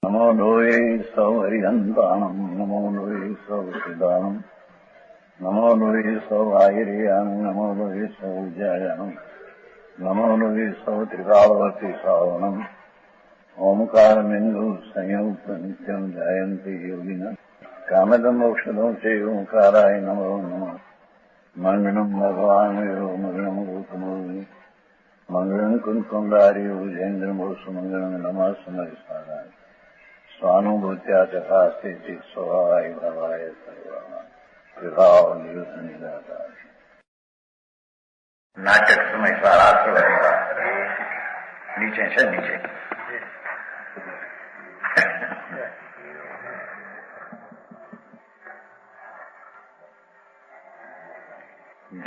नमो लोये सौहरिहन्ताणम् नमो लोये सौहृदानम् नमो लोये सौभागिर्यानम् नमो लोये सौजायानम् नमो लोये सौत्रिकावती सावनम् ओंकारमिन्दु संयुक्त नित्यम् जायन्ति योगिनः कामदम् मोक्षदम् च ओंकाराय नमो नमः मङ्गलम् भगवान् वीरो मङ्गलम् रूपमोहि मङ्गलम् कुन्कुण्डारि भुजेन्द्रमोसु मङ्गलम् नमः समरिसाराय स्वानुभूत्या तथास्ते स्वभावाय भावाय विभाव नियुद्ध निराकार नाटक समय सारा नीचे से नीचे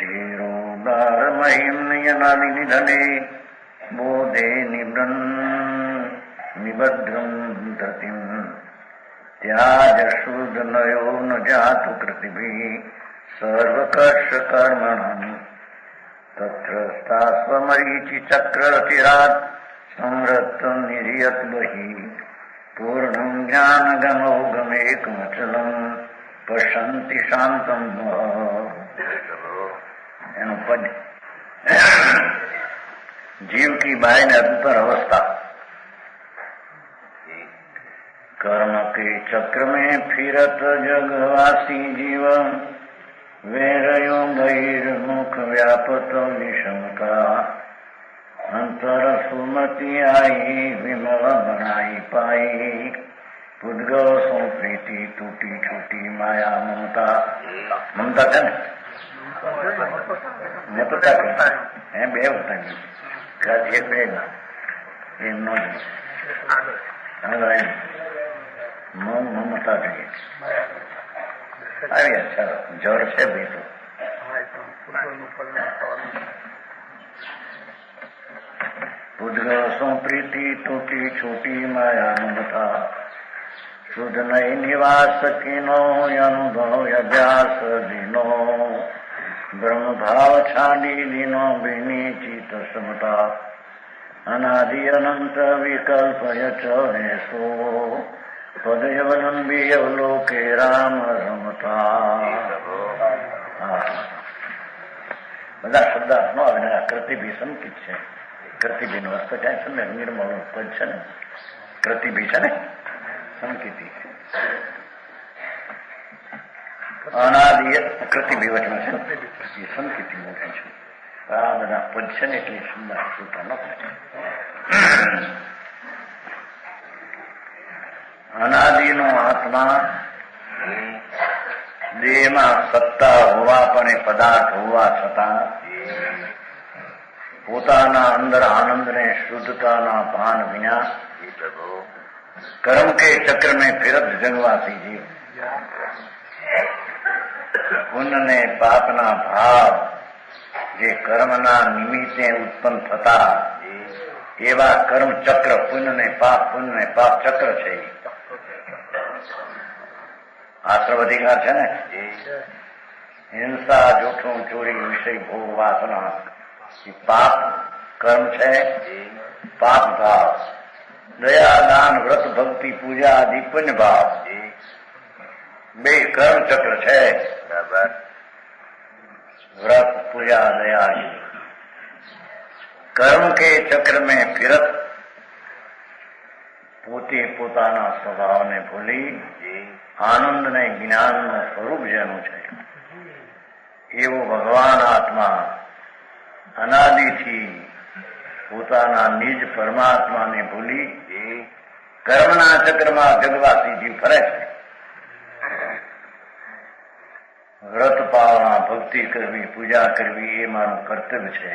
धीरो दार महिम यनादि निधने बोधे निवृन् निबद्रं धतिं त्याज शूद्रनयो न जातु कृतिभिः सर्वकर्ष कर्मणम् तत्र स्तास्वमरीचि चक्रतिरात् संरक्त निर्यत बहिः पूर्णं ज्ञानगमौगमेकमचलं पश्यन्ति शान्तं એનું પદ જીવ की बाह्य अंतर अवस्था कर्म के चक्र में फिरत जगवासी जीवन वैरयो बहिर्मुख व्यापत विषमता अंतर सुमति आई विमल बनाई पाई पुद्गल सो प्रीति टूटी छूटी माया ममता ममता है ममता है बे होता है एक बे ममता જોઈએ આવી अच्छा जोर से भी तो पुद्गल प्रीति टूटी छूटी माया ममता शुद्ध नहीं निवास किनो अनुभव अभ्यास दिनो ब्रह्म भाव छाड़ी दिनो बिनी चित समता अनादि अनंत विकल्प यचो पदयवलंबी अवलोके राम रमता બધા શબ્દાર્થનો અને કૃતિભી સંકિત છે. કૃતિભીનો અર્થ ક્યાંય છે ને નિર્મળ પદ છે ને કૃતિભી છે ને સંકિતિ અનાદિ કૃતિભી વચમાં છે એ સંકિતિ મોટું છે. આ બધા પદ છે ને એટલે શબ્દાર્થ છૂટા ન થાય. અનાદિનો આત્મા દેહમાં સત્તા હોવા પણ એ પદાર્થ હોવા છતાં પોતાના અંદર આનંદને શુદ્ધતાના ભાન વિના કર્મ કે ચક્ર में फिरत જગવાસી જીવ પુણ્ય ને પાપના ભાવ જે કર્મના નિમિત્તે ઉત્પન્ન થતા એવા કર્મ ચક્ર પુણ્ય ને પાપ ચક્ર છે. આશ્રવ અધિકાર છે ને હિંસા જૂઠું ચોરી વિષય ભોગ વાસના એ પાપ કર્મ છે. પાપ ભાવ દયા દાન વ્રત ભક્તિ પૂજા આદિ પુણ્ય ભાવ બે કર્મ ચક્ર છે. બરાબર व्रत पूजा दया कर्म के चक्र में फिरत પોતે પોતાના સ્વભાવને ભૂલી આનંદ ને જ્ઞાનનું સ્વરૂપ જેનું છે એવો ભગવાન આત્મા અનાદિથી પોતાના નિજ પરમાત્માને ભૂલી કર્મના ચક્રમાં જગવાસી જીવ ફરે છે. વ્રત પાળવા ભક્તિ કરવી પૂજા કરવી એ મારું કર્તવ્ય છે.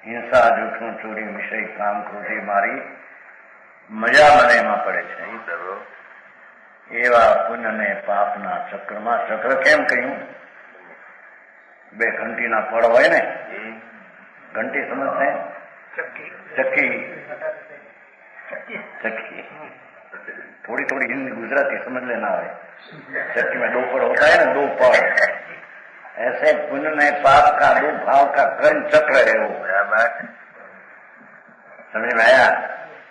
હિંસા જૂઠું ચોરી વિષય કામ ક્રોધી મારી મજા મને એમાં પડે છે. એવા પુણ્ય ને પાપના ચક્રમાં ચક્ર કેમ કહ્યું? બે ઘંટીના પડ હોય ને ઘંટી સમજશે ચક્કી चक्की थोड़ी थोड़ी हिंदी गुजराती समझ लेना है. चक्की में दो पड़ होता है ना, दो पड़. ऐसे पुण्य में पाप का दो भाव का कर्म चक्र है वो. समझ में आया?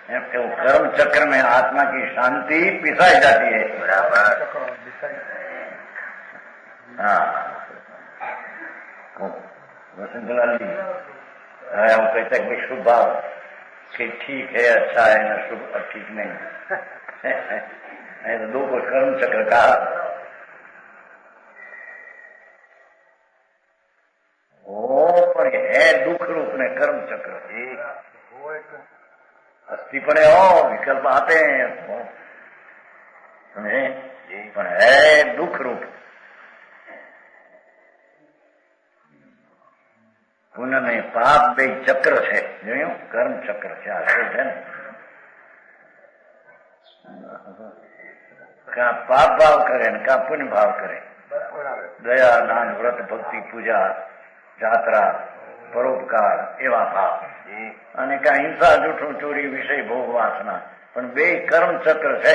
એવું कर्म चक्र में आत्मा की शांति पिसाई जाती है। बराबर। हाँ वसंतलाल जी हम कहते हैं कि शुभ भाव कि ठीक है, अच्छा है, न शुभ ठीक नहीं तो दो को कर्म चक्र कहा। પણ હે દુઃખ રૂપ ને કર્મ ચક્ર अस्थि पड़े हो विकल्प आते हैं समझे, पर है दुख रूप। पुण्य ने पाप बे चक्र है जो कर्म चक्र है का पाप भाव करे का पुण्य भाव करे, दया दान व्रत भक्ति पूजा जात्रा परोपकार एवा भाव અને કા હિંસા જૂઠું ચોરી વિષય ભોગ વાસના, પણ બે કર્મ ચક્ર છે,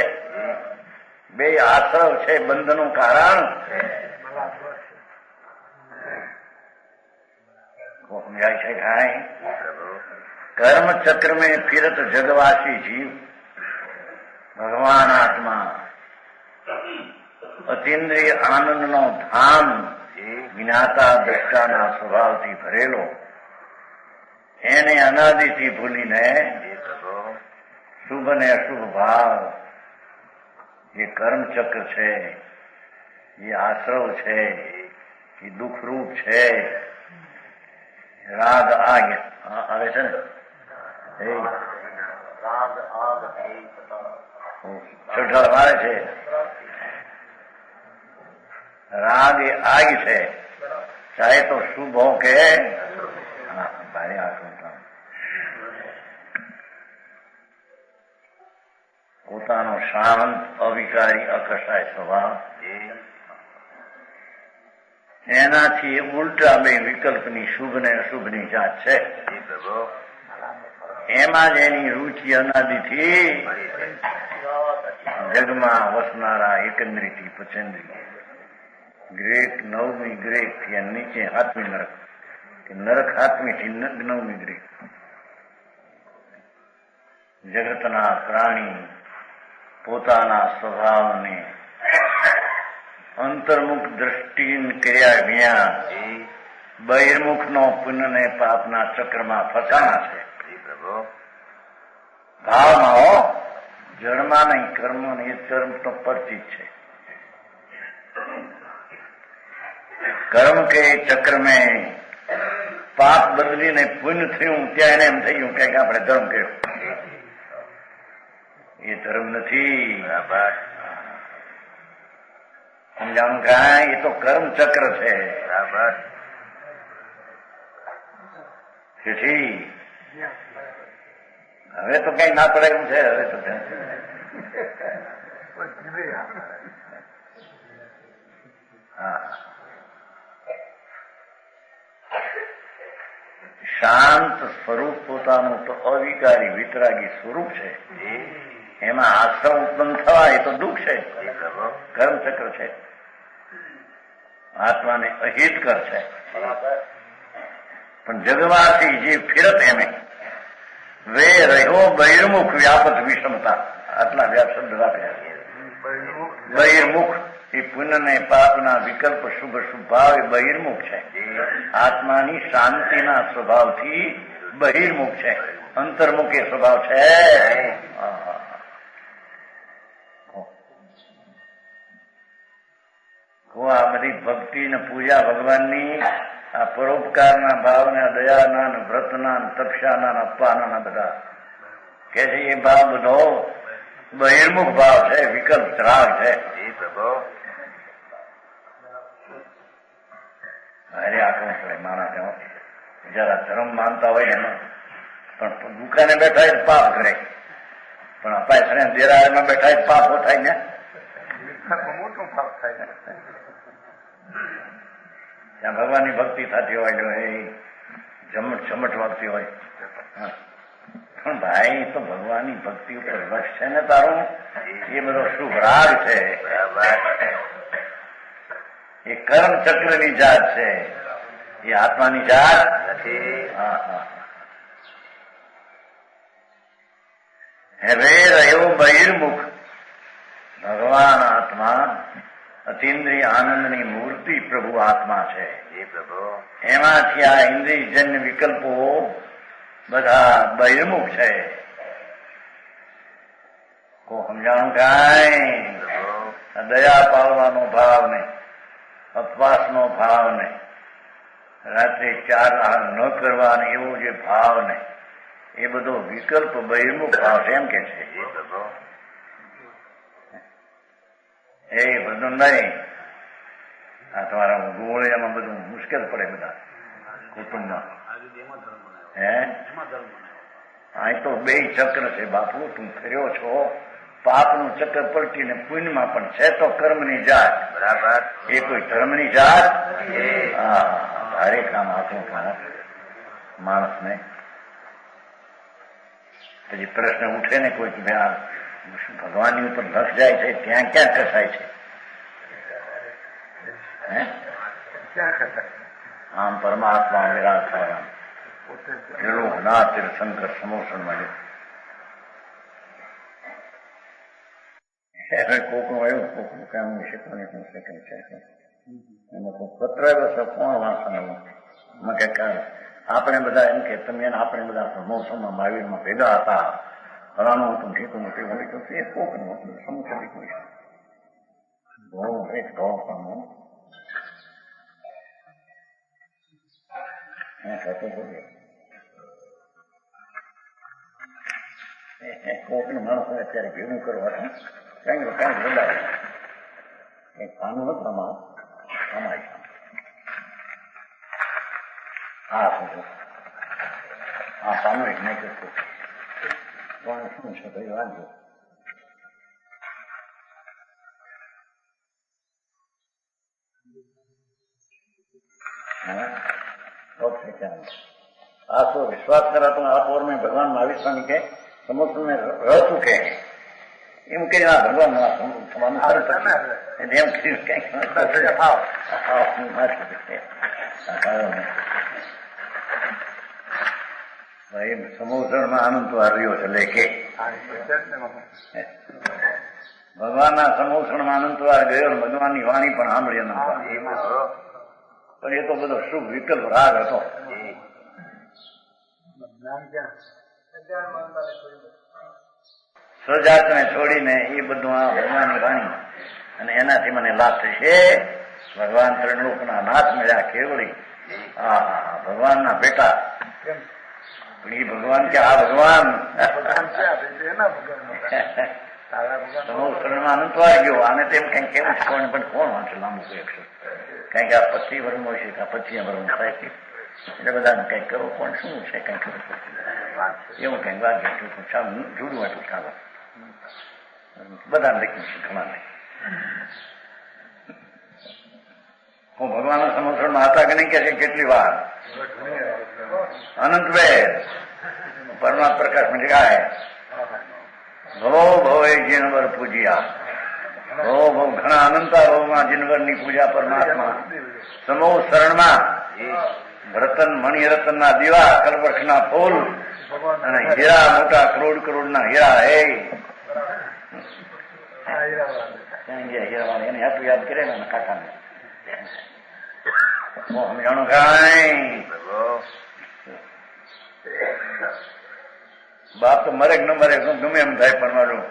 બે આશ્રવ છે, બંધનું કારણ સમજાય છે કાંઈ? कर्म चक्र में फिरत जगवासी जीव भगवान आत्मा अतीन्द्रिय आनंद नो धाम विनाता दृष्टाना स्वभावથી ભરેલો એને અનાદિથી ભૂલીને શુભ ને અશુભ ભાવ ये कर्म चक्र છે, ये आश्रव છે, ये दुख रूप છે, राग आग આવે છે ને राग आग છઠ્ઠા મારે છે राग ये आग છે, चाहे तो शुभ हो के भाई आंखों પોતાનો શાંત અવિકારી અકસાય સ્વભાવ એનાથી ઉલટા બે વિકલ્પની શુભ ને અશુભની જાત છે, એમાં જ એની રુચિ અનાદિથી જગમાં વસનારા એકંદ્રીથી પચેન્દ્રી ગ્રેક નવમી ગ્રેક થી નીચે હાથમી નરક કે નરક હાથમી થી નવમી ગ્રેક જગતના પ્રાણી પોતાના સ્વભાવને અંતર્મુખ દ્રષ્ટિ કર્યા વિના બહિર્મુખનો પુણ્યને પાપના ચક્રમાં ફસાણા છે। ભાવમાં હો, જળમાં નહીં, કર્મ એ કર્મ તો પરિચિત છે। કર્મ કે ચક્ર में પાપ બદલીને પુણ્ય થયું, ત્યાં એને એમ થયું કે આપણે ધર્મ કર્યો, એ ધર્મ નથી। સમજાણું કાંઈ? એ તો કર્મ ચક્ર છે। તેથી હવે તો કઈ ના પડે એમ છે। હવે તો હા, શાંત સ્વરૂપ પોતાનું તો અવિકારી વિતરાગી સ્વરૂપ છે, એમાં આશ્રમ ઉત્પન્ન થવા એ તો દુઃખ છે, કર્મ ચક્ર છે, આત્માને અહિતકર છે। પણ જગવાથી જે ફિરત એમે વે રહ્યો બહિર્મુખ વ્યાપક વિષમતા, આટલા વ્યાપ શબ્દ વાપર્યા। બહિર્મુખ એ પુણ્ય ને પાપના વિકલ્પ શુભ શુભ ભાવ એ બહિર્મુખ છે, આત્માની શાંતિના સ્વભાવથી બહિર્મુખ છે, અંતર્મુખ એ સ્વભાવ છે। આ બધી ભક્તિ ને પૂજા ભગવાનની, આ પરોપકારના ભાવના, દયાના, વ્રતના, તપસ્યાના, અપાના બધા કે છે, એ ભાવ બધો બહિર્મુખ ભાવ છે, વિકલ્પ રાગ છે। અરે આખું પડે માણસ જરા ધર્મ માનતા હોય ને, પણ દુકાને બેઠા જ પાપ કરે, પણ અપાય દેરામાં બેઠા જ પાપો થાય ને, મોટો પાપ થાય। ત્યાં ભગવાનની ભક્તિ થતી હોય જો એ જમટ જમટ વાગતી હોય, પણ ભાઈ તો ભગવાનની ભક્તિ ઉપર વશ છે ને તારું, એ બધો શુભ રાગ છે, એ કર્મ ચક્રની જાત છે, એ આત્માની જાત નથી। હવે રહ્યો બહિર્મુખ ભગવાન આત્મા અતિન્દ્રિય આનંદની મૂર્તિ પ્રભુ આત્મા છે. એ પ્રભુ એમાંથી આ ઇન્દ્રિયજન્ય વિકલ્પો બધા બહિર્મુખ છે. કો સમજાણું કાંઈ? દયા પાડવાનો ભાવ નહીં, અપવાસનો ભાવ નહીં, રાત્રે 4 આહાર ન કરવાનો એવો જે ભાવ નહીં, એ બધો વિકલ્પ બહિર્મુખ ભાવ છે એમ કે છે. એ બધું નહીં. આ તમારા ગોળિયામાં બધું મુશ્કેલ પડે બધા કુટુંબમાં. અહીં તો 2 ચક્ર છે બાપુ. તું ફર્યો છો પાપનું ચક્ર પલટીને પુણ્યમાં પણ છે તો કર્મની જાત. બરાબર. એ કોઈ ધર્મની જાત? હા, ભારે કામ આખું માણસને. પછી પ્રશ્ન ઉઠે ને કોઈ ભગવાનની ઉપર લખ જાય છે ત્યાં ક્યાં કસાય છે? આમ પરમાત્મા વિરાટ થવા પેલો ના તીર્થંકર સમોષણ મળ્યું. કોકનું આવ્યું, કોકનું કામ શીખવાની પણ સેકન્ડ છે. એમાં કોઈ પત્ર આવ્યો છે, કોણ વાંચવાનું? આપણે બધા એમ કે તમે આપણે બધા પ્રમોશનમાં મહાવીરમાં ભેગા હતા, ફલાણું હતું, ઠીકું હતું, એ કોકનું હતું, સમુદ્રી કોઈ એક પણ કોકને માણસો અત્યારે ભેગું કરવાનું કઈ વધારે કઈ કાનું નથી આમાં અમારી હા શું હા પાનું એક નહીં કરતું પણ શું છે ભાઈ વાંધો આ તો વિશ્વાસ કરાતો આ પોર में भगवान महावीर स्वामी के समुद्र में रह चुके हैं એમ કરીને આ ભગવાન એમ સમુદ્રમાં આનંદ તો આવ્યો છે લેખે ભગવાનના સમોષણમાં અનંતવાર ગયો, ભગવાનની વાણી પણ સાંભળી અનંતવાર. પણ એ તો બધો શુભ વિકલ્પ રાગ હતો. સજાતને છોડીને એ બધું આ ભગવાનની વાણી અને એનાથી મને લાભ થશે. ભગવાન ત્રણલોકના નાથ મળ્યા કેવળી. ભગવાનના બેટા. પણ એ ભગવાન કે આ ભગવાન સમોષણમાં અનંતવાર ગયો. આને તેમ કઈ કેવું છે કોણ પણ કોણ વાંચે લાંબુ કોઈ અક્ષર? કારણ કે આ 25 વર્ષનો છે કે 25 વર્ષનો થાય છે એટલે બધાને કઈક કરો કોણ શું છે કઈ ખબર પડતી એવું કઈ વાગ્ય જુદું વાટું ચાલો બધાને લખ્યું છે ઘણા નહીં. હું ભગવાનના સમોષણમાં હતા કે નહીં કે છે કેટલી વાર અનંત વેદ પરમાત્મા પ્રકાશ માં જગાય ભવો ભવે જીનવર પૂજ્યા ભવો ભવ ઘણા અનંતારોમાં જીનવરની પૂજા પરમાત્મા સમો શરણમાં રતન મણિરતન ના દીવા કલ્પવૃક્ષ ના ફૂલ અને હીરા મોટા કરોડ ના હીરા હે હીરાવાળા એને આટલું યાદ કરે ને કાકાને સમજાણું કઈ બાપ તો મરે કે ન મરે ગમે એમ થાય પણ મારું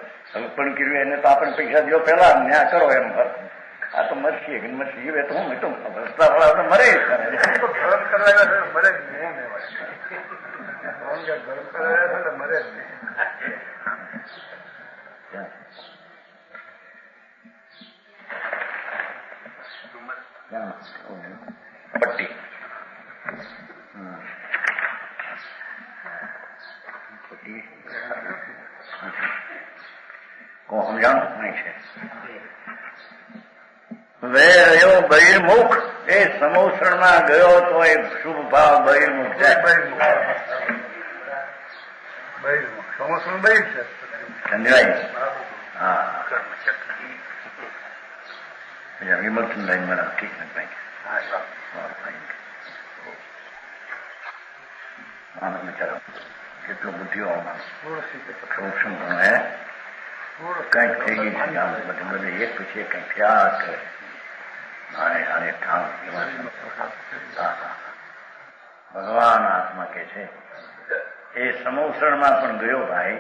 પણ કર્યું એને તો આપણે પૈસા દો પેલા ન્યા કરો એમ આ તો મરશે કે મરશે એ તો હું રસ્તા વાળા તો મરે પટ્ટી સમજાણું નહીં છે. વે રહ્યો બહિર્મુખ એ સમોષણમાં ગયો તો એ શુભ ભાવ બહિર્મુખ છે. સમોષણ બહિર છે સમજાય. હા વિમર્શન લાઈન મને ઠીક નથી આનંદ ચાલો કેટલો બુદ્ધિઓમાં સૂક્ષ્મ પણ હે કંઈક થઈ ગઈ છે આમ બધે એક પછી કંઈક થયા કરે આને ઠામ ભગવાન આત્મા કે છે એ સમોસણમાં પણ ગયો ભાઈ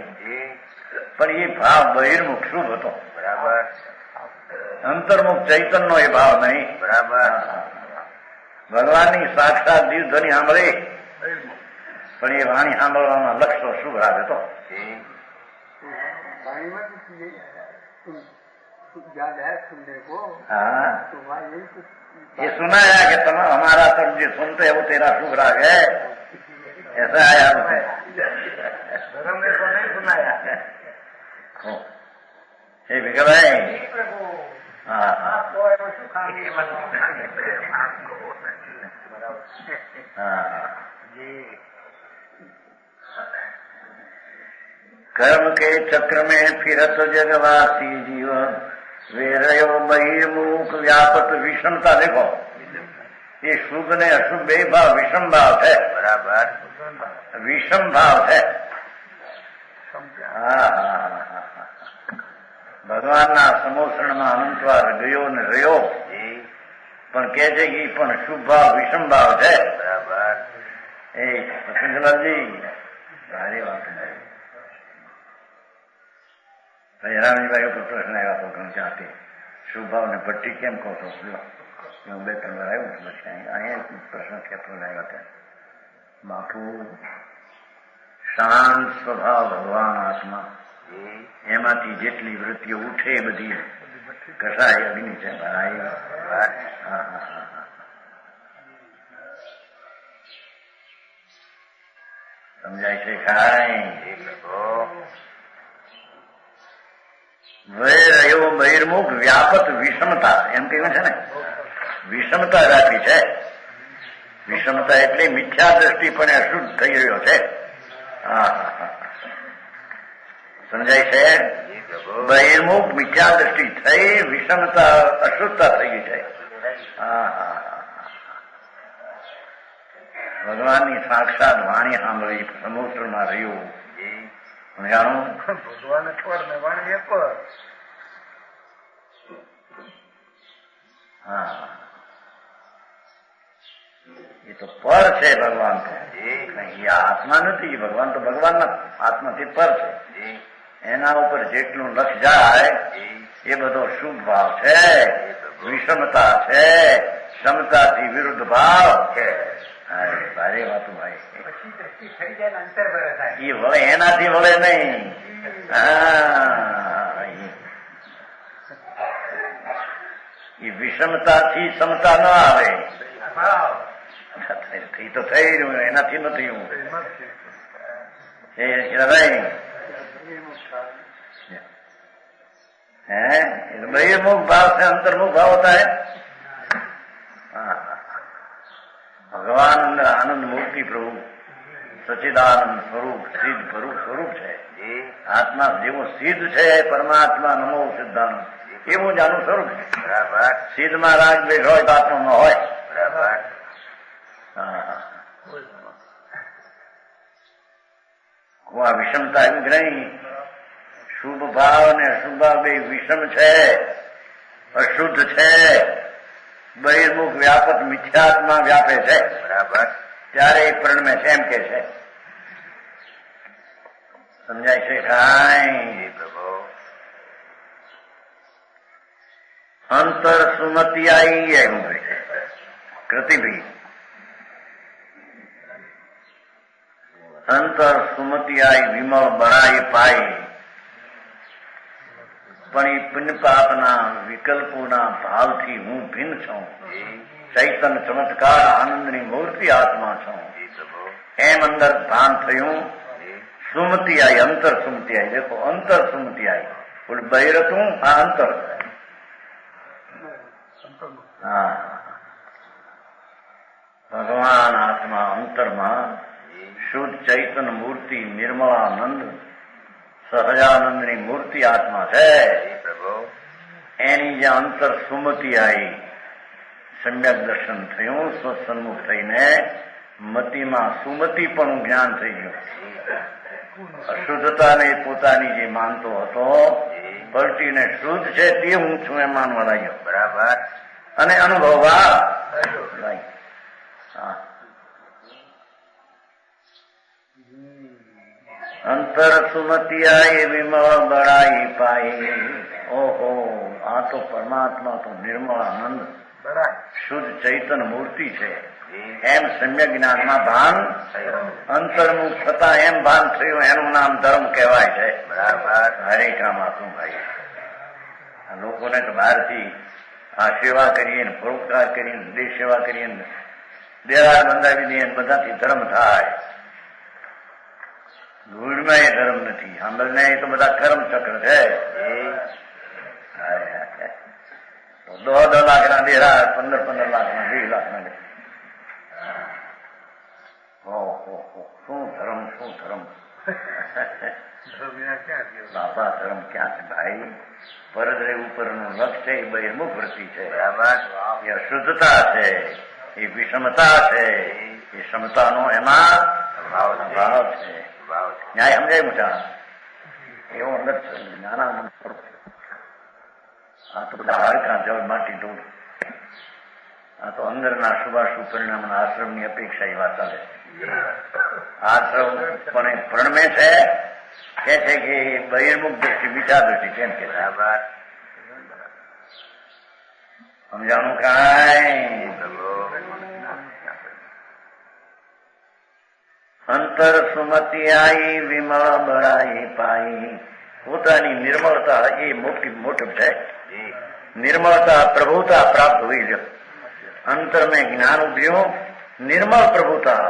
પણ એ ભાવ બહિર્મુખ શુભ હતો બરાબર અંતર્મુખ ચૈતનનો એ ભાવ નહીં બરાબર ભગવાનની સાક્ષાત દીવધ્વનિ સાંભળી પણ એ વાણી સાંભળવામાં લક્ષ્ય શુભ રાગ હતો हाँ ये सुनाया कि तुम हमारा सब जो सुनते हो तेरा शुभ राग है ऐसा आया उसने धर्म ने तो नहीं सुनाया हे विकल भाई हाँ हाँ कर्म के चक्र में फिरत जगवासी जीव वेरयो बहिर्मुख व्यापक विषमता देखो ये शुभ ने अशुभ बे भाव विषम भाव है बराबर विषम भाव है ભગવાનના સમોસણમાં અનંતવાર ગયો ને રહ્યો પણ કે છે કે પણ શુભ ભાવ વિષમ ભાવ છે બરાબર એ પતંગલાલજી ભારે વાત રામજીભાઈ ઉપર પ્રશ્ન આવ્યા હતો ઘણું ત્યાંથી શુભ ભાવ ને ભટ્ટી કેમ કહો છો હું 2-3 વાર આવ્યું છું પછી અહીંયા પ્રશ્ન કહેતો આવ્યા ત્યાં બાપુ શાંત સ્વભાવ ભગવાન આત્મા એમાંથી જેટલી વૃત્તિઓ ઉઠે એ બધી કસાય અગ્નિ છે ભાઈ સમજાય છે ખાય વૈરયો બહિર્મુખ વ્યાપક વિષમતા એમ કહ્યું છે ને વિષમતા રાખી છે વિષમતા એટલે મિથ્યા દ્રષ્ટિ પણ અશુદ્ધ થઈ રહ્યો છે સમજાય છે બહિર્મુખ મિથ્યા દ્રષ્ટિ થઈ વિષમતા અશુદ્ધતા થઈ ગઈ છે ભગવાનની સાક્ષાત વાણી સાંભળી સમુદ્રમાં રહ્યું જાણું ભગવાન પર ને વાણી પર હા એ તો પર છે ભગવાન તો એ આત્મા નથી ભગવાન તો ભગવાનના આત્માથી પર છે એના ઉપર જેટલું લક્ષ જાય એ બધો શુભ ભાવ છે વિષમતા છે ક્ષમતાથી વિરુદ્ધ ભાવ છે ભારે વાતું ભાઈ એ વળે એનાથી વળે નહીં એ વિષમતાથી ક્ષમતા ન આવે થઈ તો થઈ રહ્યું એનાથી ન થયું बहिर्मुख भाव से अंतर्मुख भाव होता है भगवान अंदर आनंद मूर्ति प्रभु सच्चिदानंद स्वरूप सिद्ध स्वरूप है आत्मा जेवो सिद्ध है परमात्मा नमो सिद्धांत એવું જ આનું સ્વરૂપ છે બરાબર સિદ્ધમાં રાગ દ્વેષ હોય તો આત્મામાં હોય બરાબર આ વિષમતા એમ જ નહીં શુભ ભાવ અને અશુભ ભાવ બે વિષમ છે અશુદ્ધ છે બહિર્મુખ વ્યાપક મિથ્યાત્મા વ્યાપે છે બરાબર ત્યારે એક પ્રણમે છે એમ કે છે સમજાય છે કાંઈ અંતર સુમતિ आई है कृति भी અંતર સુમતિ आई વિમળ બળાઈ પાઈ પણ એ પુણ્ય પાપના વિકલ્પોના ભાવથી હું ભિન્ન છું ચૈતન્ય ચમત્કાર આનંદની મૂર્તિ આત્મા છું એમ અંદર ભાન થયું સુમતિ आई અંતર સુમતિ आई देखो અંતર સુમતિ आई बोल बहिरत हूं आ अंतर हाँ भगवान आत्मा अंतરમાં શુદ્ધ ચૈતન મૂર્તિ નિર્મળાનંદ સહજાનંદની મૂર્તિ આત્મા છે એની જે અંતર સુમતિ આવી સમ્યક દર્શન થયું સ્વસન્મુખ થઈને મતિમાં સુમતિપણું જ્ઞાન થઈ ગયું. અશુદ્ધતાને પોતાની જે માનતો હતો પલટીને શુદ્ધ છે તે હું છું એમ માનવા લાગ્યો. બરાબર. અને અનુભવવા અંતર સુમતિયાય વિમળ બળાઈ પાઈ. ઓહો, આ તો પરમાત્મા તો નિર્મળ આનંદ શુદ્ધ ચૈતન મૂર્તિ છે એમ સમ્યક જ્ઞાનમાં ભાન અંતર્મુખ થતા એમ ભાન થયું. એનું નામ ધર્મ કહેવાય છે. બરાબર. હરે કામા શું ભાઈ, આ લોકોને તો બહારથી આ સેવા કરીએ ને પરોપકાર કરીને દેશ સેવા કરીએ ને દેરાર બંધાવી દઈએ ને બધાથી ધર્મ થાય. ધૂળમાં એ ધર્મ નથી. સાંભળને એ તો બધા કર્મ ચક્ર છે. 10 લાખના દેરા, 15 લાખના, 2 લાખના. શું ધર્મ, શું ધર્મ બાપા, ધર્મ ક્યાં છે ભાઈ? પરદ્રે ઉપરનું લક્ષ છે એ બહિર્મુખ વૃત્તિ છે. એ અશુદ્ધતા છે, એ વિષમતા છે, એ ક્ષમતાનો એમાં ભાવ છે. ન્યાય સમજાય મોટા? એવો અંદર નાના આ તો બધા હાડકા જળ માટી ઢોળ. આ તો અંદરના શુભાશુભ પરિણામના આશ્રમની અપેક્ષા એ વાત ચાલે. આશ્રમ પણ પ્રણમે છે કે છે કે બહિર્મુખ દ્રષ્ટિ વિચાર દ્રષ્ટિ કેમ કે સમજાણું કાંઈ? અંતર સુમતિયાઈ વિમળ બળાઈ પાઈ. પોતાની નિર્મળતા એ મોટું છે. નિર્મળતા પ્રભુતા પ્રાપ્ત હોઈ ગયો. અંતર મેં જ્ઞાન ઉભ્યું, નિર્મળ પ્રભુતા.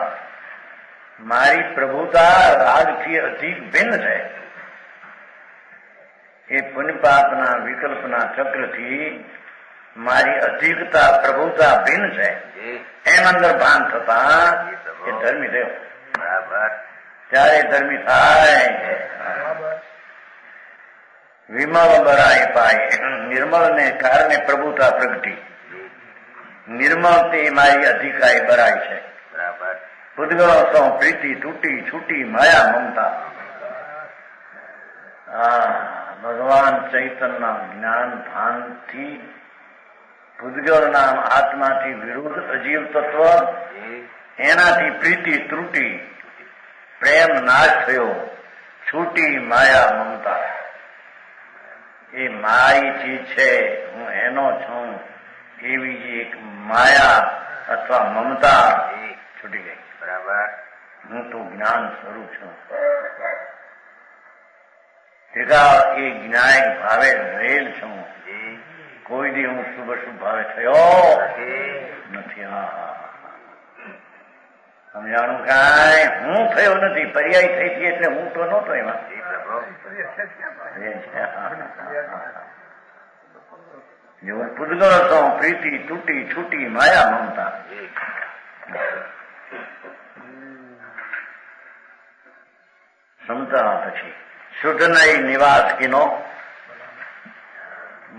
મારી પ્રભુતા રાગથી અધિક ભિન્ન છે. એ પુણ્યપાપના વિકલ્પના ચક્રથી મારી અધિકતા પ્રભુતા ભિન્ન છે એમ અંદર ભાન થતા એ ધર્મી થયો. બરાબર. ત્યારે ધર્મી થાય. વિમળ બરાય પાય. નિર્મળ ને કારણે પ્રભુતા પ્રગટી. નિર્મળ તે મારી અધિકારી બરાય છે. બરાબર. પૂતગળો સૌ પ્રીતિ તૂટી છૂટી માયા મમતા. ભગવાન ચૈતનના જ્ઞાન ભાનથી પૂતગળ નામ આત્માથી વિરુદ્ધ અજીવ તત્વ, એનાથી પ્રીતિ ત્રુટી, પ્રેમ નાશ થયો, છૂટી માયા મમતા. એ મારી ચીજ છે, હું એનો છું એવી જે એક માયા અથવા મમતા છૂટી ગઈ. બરાબર. હું તો જ્ઞાન સ્વરૂપ છું. એ જ્ઞાન ભાવે રહેલ છું. કોઈ દી હું શુભ શુભ ભાવે થયો નથી. સમજાણું કાંઈ? હું થયો નથી, પર્યાય થઈ હતી એટલે હું તો નહોતો એમાં. પૂતગળ તો પ્રીતિ તૂટી છૂટી માયા મમતા. ક્ષમતા પછી શુદ્ધ નહીં નિવાસ કિનો.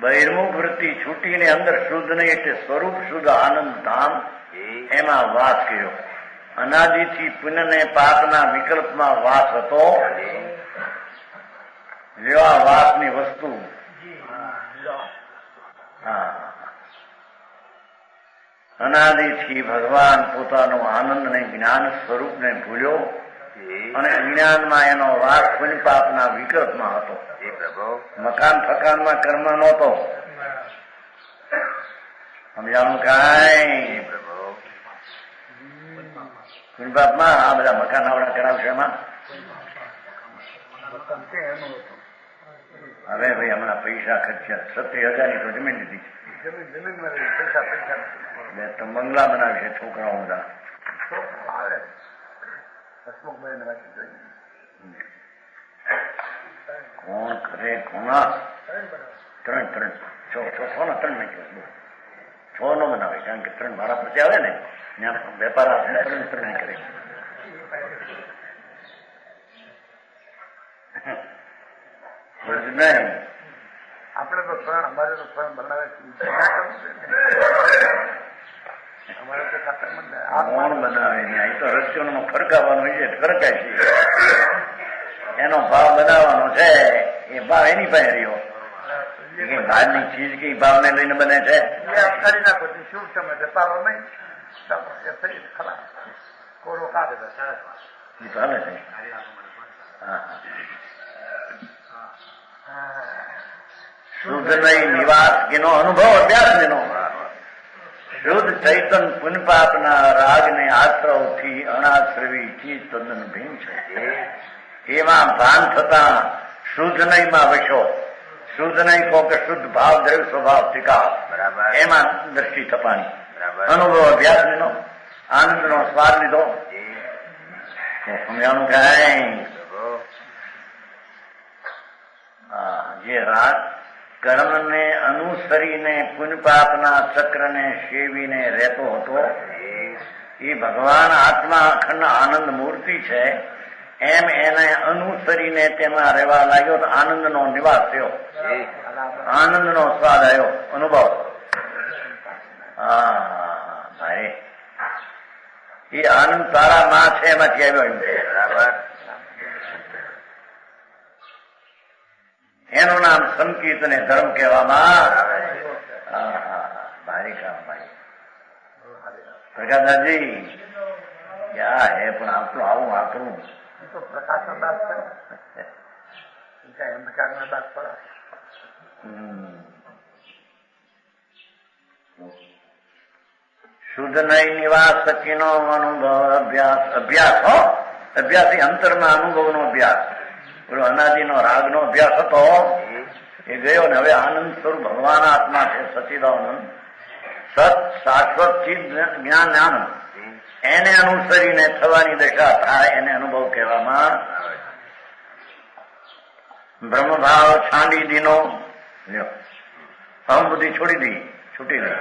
બહિર્મુખ વૃત્તિ છૂટીને અંદર શુદ્ધ નહીં એટલે સ્વરૂપ શુદ્ધ આનંદ ધામ એમાં વાસ કર્યો. અનાદિથી પુણ્ય ને પાપના વિકલ્પમાં વાસ હતો. જેવા વાસની વસ્તુ અનાદિથી ભગવાન પોતાનો આનંદ ને જ્ઞાન સ્વરૂપ ને ભૂલ્યો અને અજ્ઞાનમાં એનો વાસ પુણ્ય પાપના વિકલ્પમાં હતો. મકાન ફકાનમાં કર્મ નહોતો. સમજાણું કાંઈ? પુણ્ય પાપમાં આ બધા મકાન આવડા કરાવશે એમાં. હવે ભાઈ હમણાં પૈસા ખર્ચ્યા, 70,000 ની તો જમીન લીધી. બે તો બંગલા બનાવશે છોકરાઓ બધા. કોણ કરે કોના? 3 છ કોના 3 નહીં, 6 નો બનાવે. કારણ કે 3 ભાડા પછી આવે ને ત્યાં વેપાર આવે. 3 કરે. આપણે તો 3, અમારે તો 3 બનાવે. અમારે તો ખાતર કોણ બનાવે ને અહીં તો રસ્યોનો ખડકાવાનો છે, ખડકાય છે. એનો ભાવ બનાવવાનો છે, એ ભાવ એની પાસે રહ્યો. બહારની ચીજ કઈ ભાવને લઈને બને છે. કરી નાખો શું સમય છે પારો નહીં થઈ ખરા કોરો કાઢે ચાલે છે. શુદ્ધ નહીં નિવાસ એનો અનુભવ અભ્યાસ એનો શુદ્ધ ચૈતન પુનપાપના રાગને આશ્રવથી અનાશ્રવી ચીજ તદ્દન ભિન્ન છે. એમાં ભાન થતા શુદ્ધ નહીંમાં વશો. શુદ્ધ નહીં કહો કે શુદ્ધ ભાવ દ્રવ્ય સ્વભાવ ટીકા એમાં દ્રષ્ટિ થવાની. અનુભવ અભ્યાસ લીધો, આનંદનો સ્વાદ લીધો, સમજાનું કઈ જે રાગ કર્મને અનુસરીને પુનપાપના ચક્રને સેવીને રહેતો હતો એ ભગવાન આત્મા અખંડ આનંદ મૂર્તિ છે. એમ એને અનુસરીને તેમાં રહેવા લાગ્યો તો આનંદનો નિવાસ થયો, આનંદનો સ્વાદ આવ્યો, અનુભવ. ભાઈ એ આનંદ તારા માં છે એમાંથી આવ્યો એમ છે. એનું નામ સંકીર્ત ને ધર્મ કહેવામાં ભારી કામ. ભાઈ પ્રકાશદાસજી ક્યાં હે પણ આપણું આવું આપણું તો પ્રકાશનો દાસ કરે અંધકારના દાસ પડે. શુદ્ધ નહીં નિવાસ સચીનો અનુભવ અભ્યાસ. અભ્યાસ હો, અભ્યાસ એ અંતરમાં અનુભવનો અભ્યાસ. પેલો અનાદિનો રાગનો અભ્યાસ હતો એ ગયો ને હવે આનંદ સ્વરૂપ ભગવાન આત્મા છે, સચિદાનંદ સત શાશ્વત ચિદ જ્ઞાન આનંદ. એને અનુસરીને થવાની દશા થાય એને અનુભવ કહેવામાં. બ્રહ્મભાવ છાંડી દીનો અહમ બુદ્ધિ છોડી દી, છૂટી ગઈ.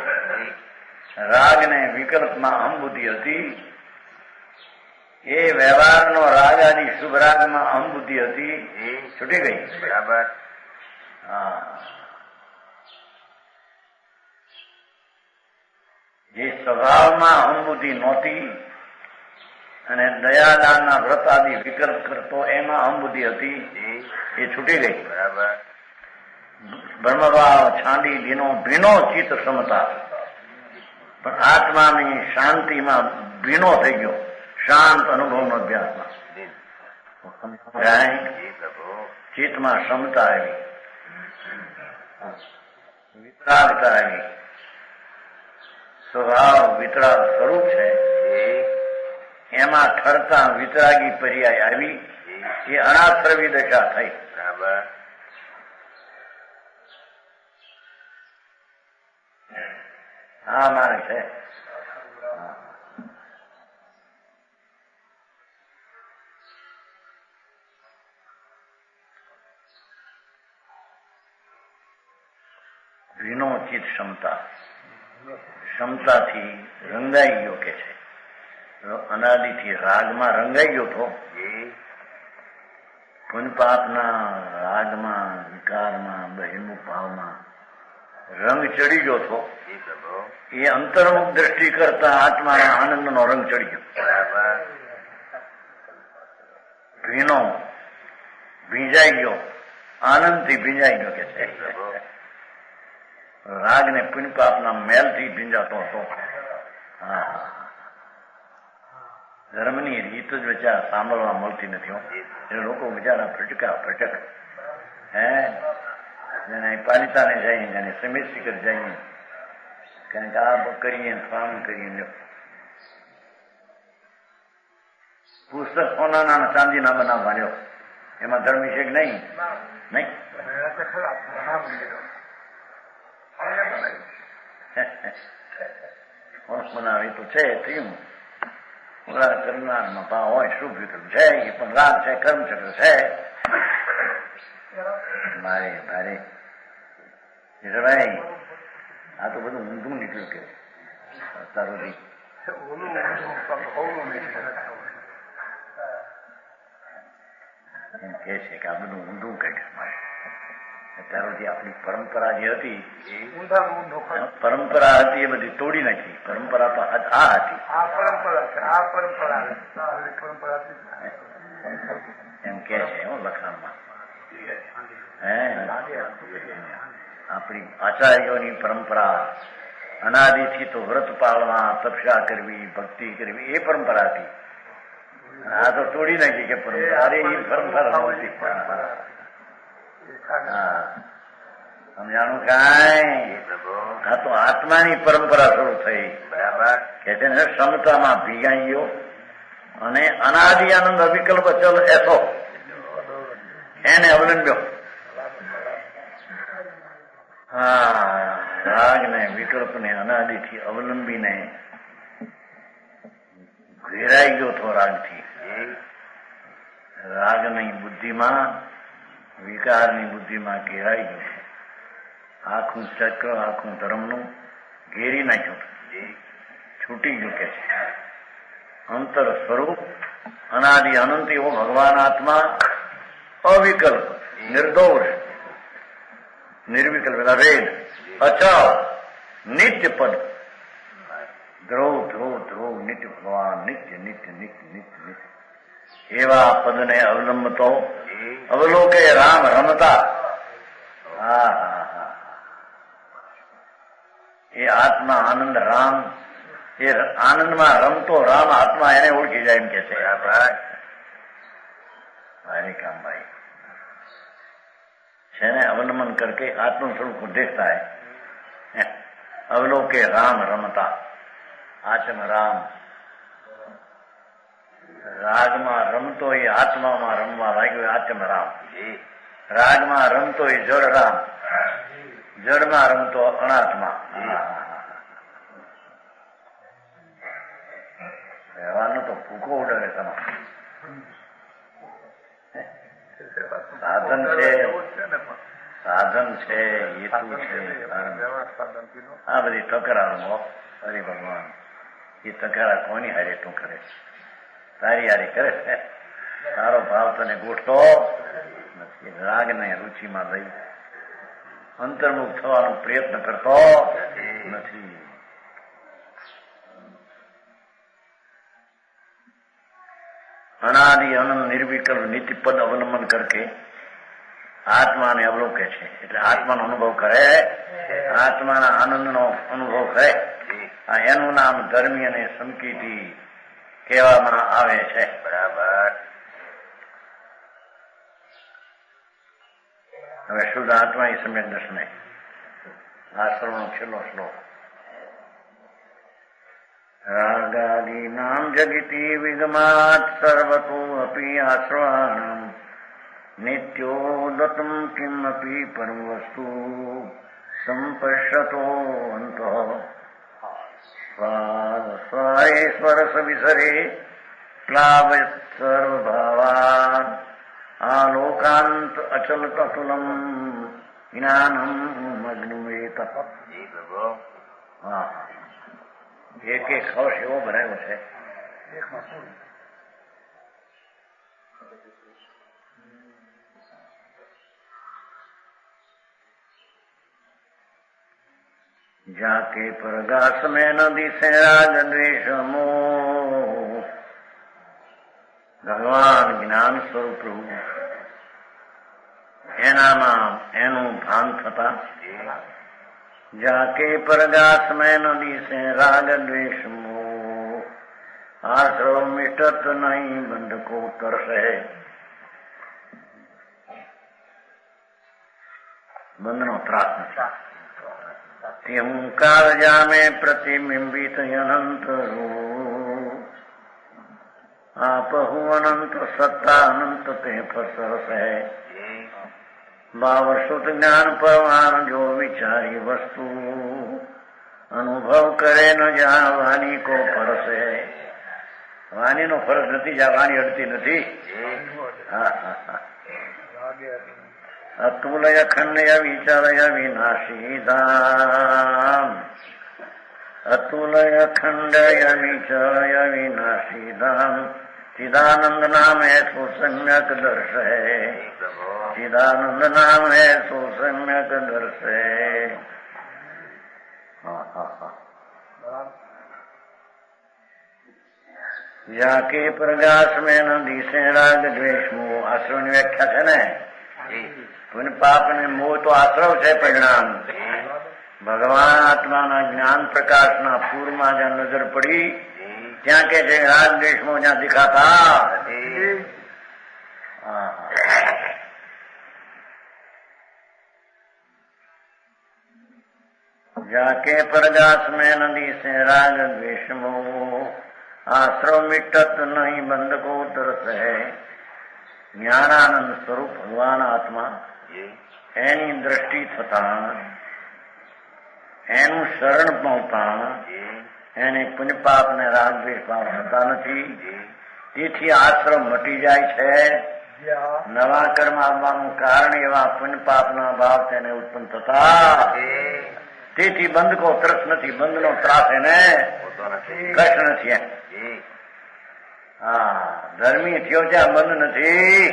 રાગ ને વિકલ્પમાં અહમ બુદ્ધિ હતી. એ વ્યવહારનો રાગ આદિ શુભ રાગમાં અહમ બુદ્ધિ હતી, છૂટી ગઈ. બરાબર. જે સ્વભાવમાં અહમ બુદ્ધિ નહોતી અને દયાદાનના વ્રત આદિ વિકલ્પ કરતો એમાં અહમ બુદ્ધિ હતી, એ છૂટી ગઈ. બરાબર. બ્રહ્મભાવ છાંડી દીનો ભીનો ચિત્ત ક્ષમતા, પણ આત્માની શાંતિમાં ભીનો થઈ ગયો, શાંત અનુભવનો અભ્યાસમાં. ચિત્તમાં ક્ષમતા આવી, વિતરાગતા આવી. સ્વભાવ વિતરાગ સ્વરૂપ છે, એમાં ઠરતા વિતરાગી પર્યાય આવી, એ અનાશ્રવી દશા થઈ. બરાબર. હા મારે છે. વિનોચિત ક્ષમતા, ક્ષમતાથી રંગાઈ ગયો કે છે. અનાદિથી રાગમાં રંગાઈ ગયો હતો, પુનપાપના રાગમાં વિકારમાં બહિર્મુખ ભાવમાં રંગ ચડી ગયો હતો. એ અંતર્મુખ દ્રષ્ટિ કરતા આત્માના આનંદનો રંગ ચડી ગયો. ભીનો ભીંજાઈ ગયો, આનંદથી ભીંજાઈ ગયો કે છે. રાગ ને પુનપાપના મેલથી ભીંજાતો હતો. ધર્મની રીત જ વિચાર સાંભળવા મળતી નથી. એટલે લોકો વિચારા ફટક હે જેને પાલિતાને જઈએ, જેને સેમેસ્ટિકર જઈએ, કારણ કે આ કરીએ ફાર્મ કરીએ. પુસ્તક સોનાના ચાંદીના બનાવવા લ્યો, એમાં ધર્મ વિશે નહીં નહીં બનાવી તો છે. થયું કરનારમાં ભાવ હોય, શુભ વિકલ્પ છે, એ પણ રાગ છે, કર્મચક્ર છે. મારે ભારે ભાઈ આ તો બધું ઊંધું નીકળ્યું કે તારું એમ કે છે કે આ બધું ઊંધું કાઢ્યું. અત્યાર સુધી આપણી પરંપરા જે હતી ઊંધો પરંપરા હતી એ બધી તોડી નાખી. પરંપરા તો આ હતી. આ પરંપરા છે, આ પરંપરા એમ કે છે લખાણમાં. આપણી આચાર્યોની પરંપરા અનાદિથી તો વ્રત પાળવા, તપસ્યા કરવી, ભક્તિ કરવી એ પરંપરા હતી. આ તો તોડી નાખી કે પરંપરા એ પરંપરા નહોતી. સમજાણું કાંઈ? આ તો આત્માની પરંપરા શરૂ થઈ. બરાબર કે છે ને, ક્ષમતામાં ભીગાઈ ગયો અને અનાદિ આનંદ અવિકલ્પ ચલ એસો એને અવલંબ્યો. રાગ ને વિકલ્પ ને અનાદિથી અવલંબીને ઘેરાઈ ગયો તો રાગથી. રાગની બુદ્ધિમાં, વિકારની બુદ્ધિમાં ઘેરાઈ ગયો. આખું ચક્ર, આખું ધર્મનું ઘેરી નાખ્યું, છૂટી ગયું. કે છે અંતર સ્વરૂપ અનાદિ અનંત એવો ભગવાન આત્મા અવિકલ્પ, નિર્દોષ, નિર્વિકલ્પ, અભેદ, અચળ, નિત્ય પદ, ધ્રુવ ધ્રુવ ધ્રુવ નિત્ય ભગવાન, નિત્ય નિત્ય નિત્ય નિત્ય નિત્ય એવા પદને અવલંબતો અવલોકે રામ રમતા. હા હા હા, એ આત્મા આનંદ રામ, એ આનંદમાં રમતો રામ આત્મા એને ઓળખી જાય એમ કે છે. हरिकामभाई છે ને અવલંબન કરકે આત્મ સ્વરૂપ દેખતા है. अवलोके राम रमता, आचम राम. રાગમાં રમતો એ આત્મામાં રમવા લાગ્યો, આચમ રામ. રાગમાં રમતો એ જળ રામ, જળમાં રમતો અનાત્મા. રહેવાનો તો ભૂખો ઉડે તમારે. સાધન છે, સાધન છે, હેતુ છે. આ બધી ટકરાનો હરિ ભગવાન એ ટકરા કોની હારે તું કરે છે? તારી હારી કરે છે. તારો ભાવ તને ગોઠતો નથી. રાગ ને રુચિમાં લઈ અંતર્મુખ થવાનો પ્રયત્ન કરતો નથી. અનાદિ અનંત નિર્વિકલ્પ નીતિ પદ અવલંબન કરકે આત્માને અવલોકે છે. એટલે આત્માનો અનુભવ કરે, આત્માના આનંદનો અનુભવ કરે. આ એનું નામ ધર્મી અને સંકીર્તિ કહેવામાં આવે છે. બરાબર. હવે શુદ્ધ આત્મા એ સમ્યક દર્શને આશ્રમનો છેલ્લો શ્લોક. રાગાદીનામ જગતિ વિગમાત સર્વતો અપી આશ્રવાણમ નિત્યોદતમ કિમપી પરમ વસ્તુ સંપશ્યતો અંતઃ સ્વાયેશ્વરસ વિસરે પ્લાવયત સર્વભાવાન આલોકાંત અચલ તતુલમ જ્ઞાનમ મગ્નમેત. હા, એક એક હર્ષ એવો બનાવ્યો છે. જાકે પરગાસ મેં ન દિશે રાગ દ્વેષ મોહ. ભગવાન જ્ઞાન સ્વરૂપ પ્રભુ એનામાં એનું ભાન થતા જાકે પરગાસ મેં ન દિશે રાગ દ્વેષ મોહ. આશ્રવ મિટત નહીં બંધ કો તરસે. બંધનો ત્રાસ નથી. તે હુંકાર જામે પ્રતિબિંબિત અનંત રૂપ. આપહુ અનંત સત્તા અનંત તે ફસરસ है. ભાવ શુદ્ધ જ્ઞાન પરમાન જો વિચારી વસ્તુ અનુભવ કરે ન જા વાણી કો ફરસ है. વાણી નો ફરક નથી, જા વાણી અડતી નથી. અતુલય ખંડય વિચારય વિનાશી ધામ. અતુલય ખંડય વિચારય વિનાશી ધામ. ચિદાનંદ નામ ऐसो सम्यक दर्श है. सच्चिदानंद नाम है सो सम्यक दर्शे। जाके प्रकाश में न दिसे राग द्वेष मोह। आश्रव ની વ્યાખ્યા છે ને, પુણ્ય પાપ ને મોહ તો આશ્રવ છે પરિણામ। ભગવાન આત્માના જ્ઞાન પ્રકાશના પૂરમાં જ્યાં નજર પડી ત્યાં કે છે રાગ દ્વેષ મોહ જ્યાં દિખાતા। जाके प्रकाश में नदी से राग द्वेष मोह। आश्रव मिटत नहीं बंध को तरस है। ज्ञानानंद स्वरूप भगवान आत्मा एनी दृष्टि थता एनु शरण पावता एने पुण्य पाप ने राग द्वेष भाव थता નથી। તેથી આશ્રમ મટી જાય છે। નવા કર્મ આવવાનું કારણ એવા પુણ્ય પાપના ભાવ તેને ઉત્પન્ન થતા। તેથી બંધ કો ત્રસ નથી। બંધનો ત્રાસ એને કષ્ટ નથી। હા, ધર્મી થયો ત્યાં બંધ નથી।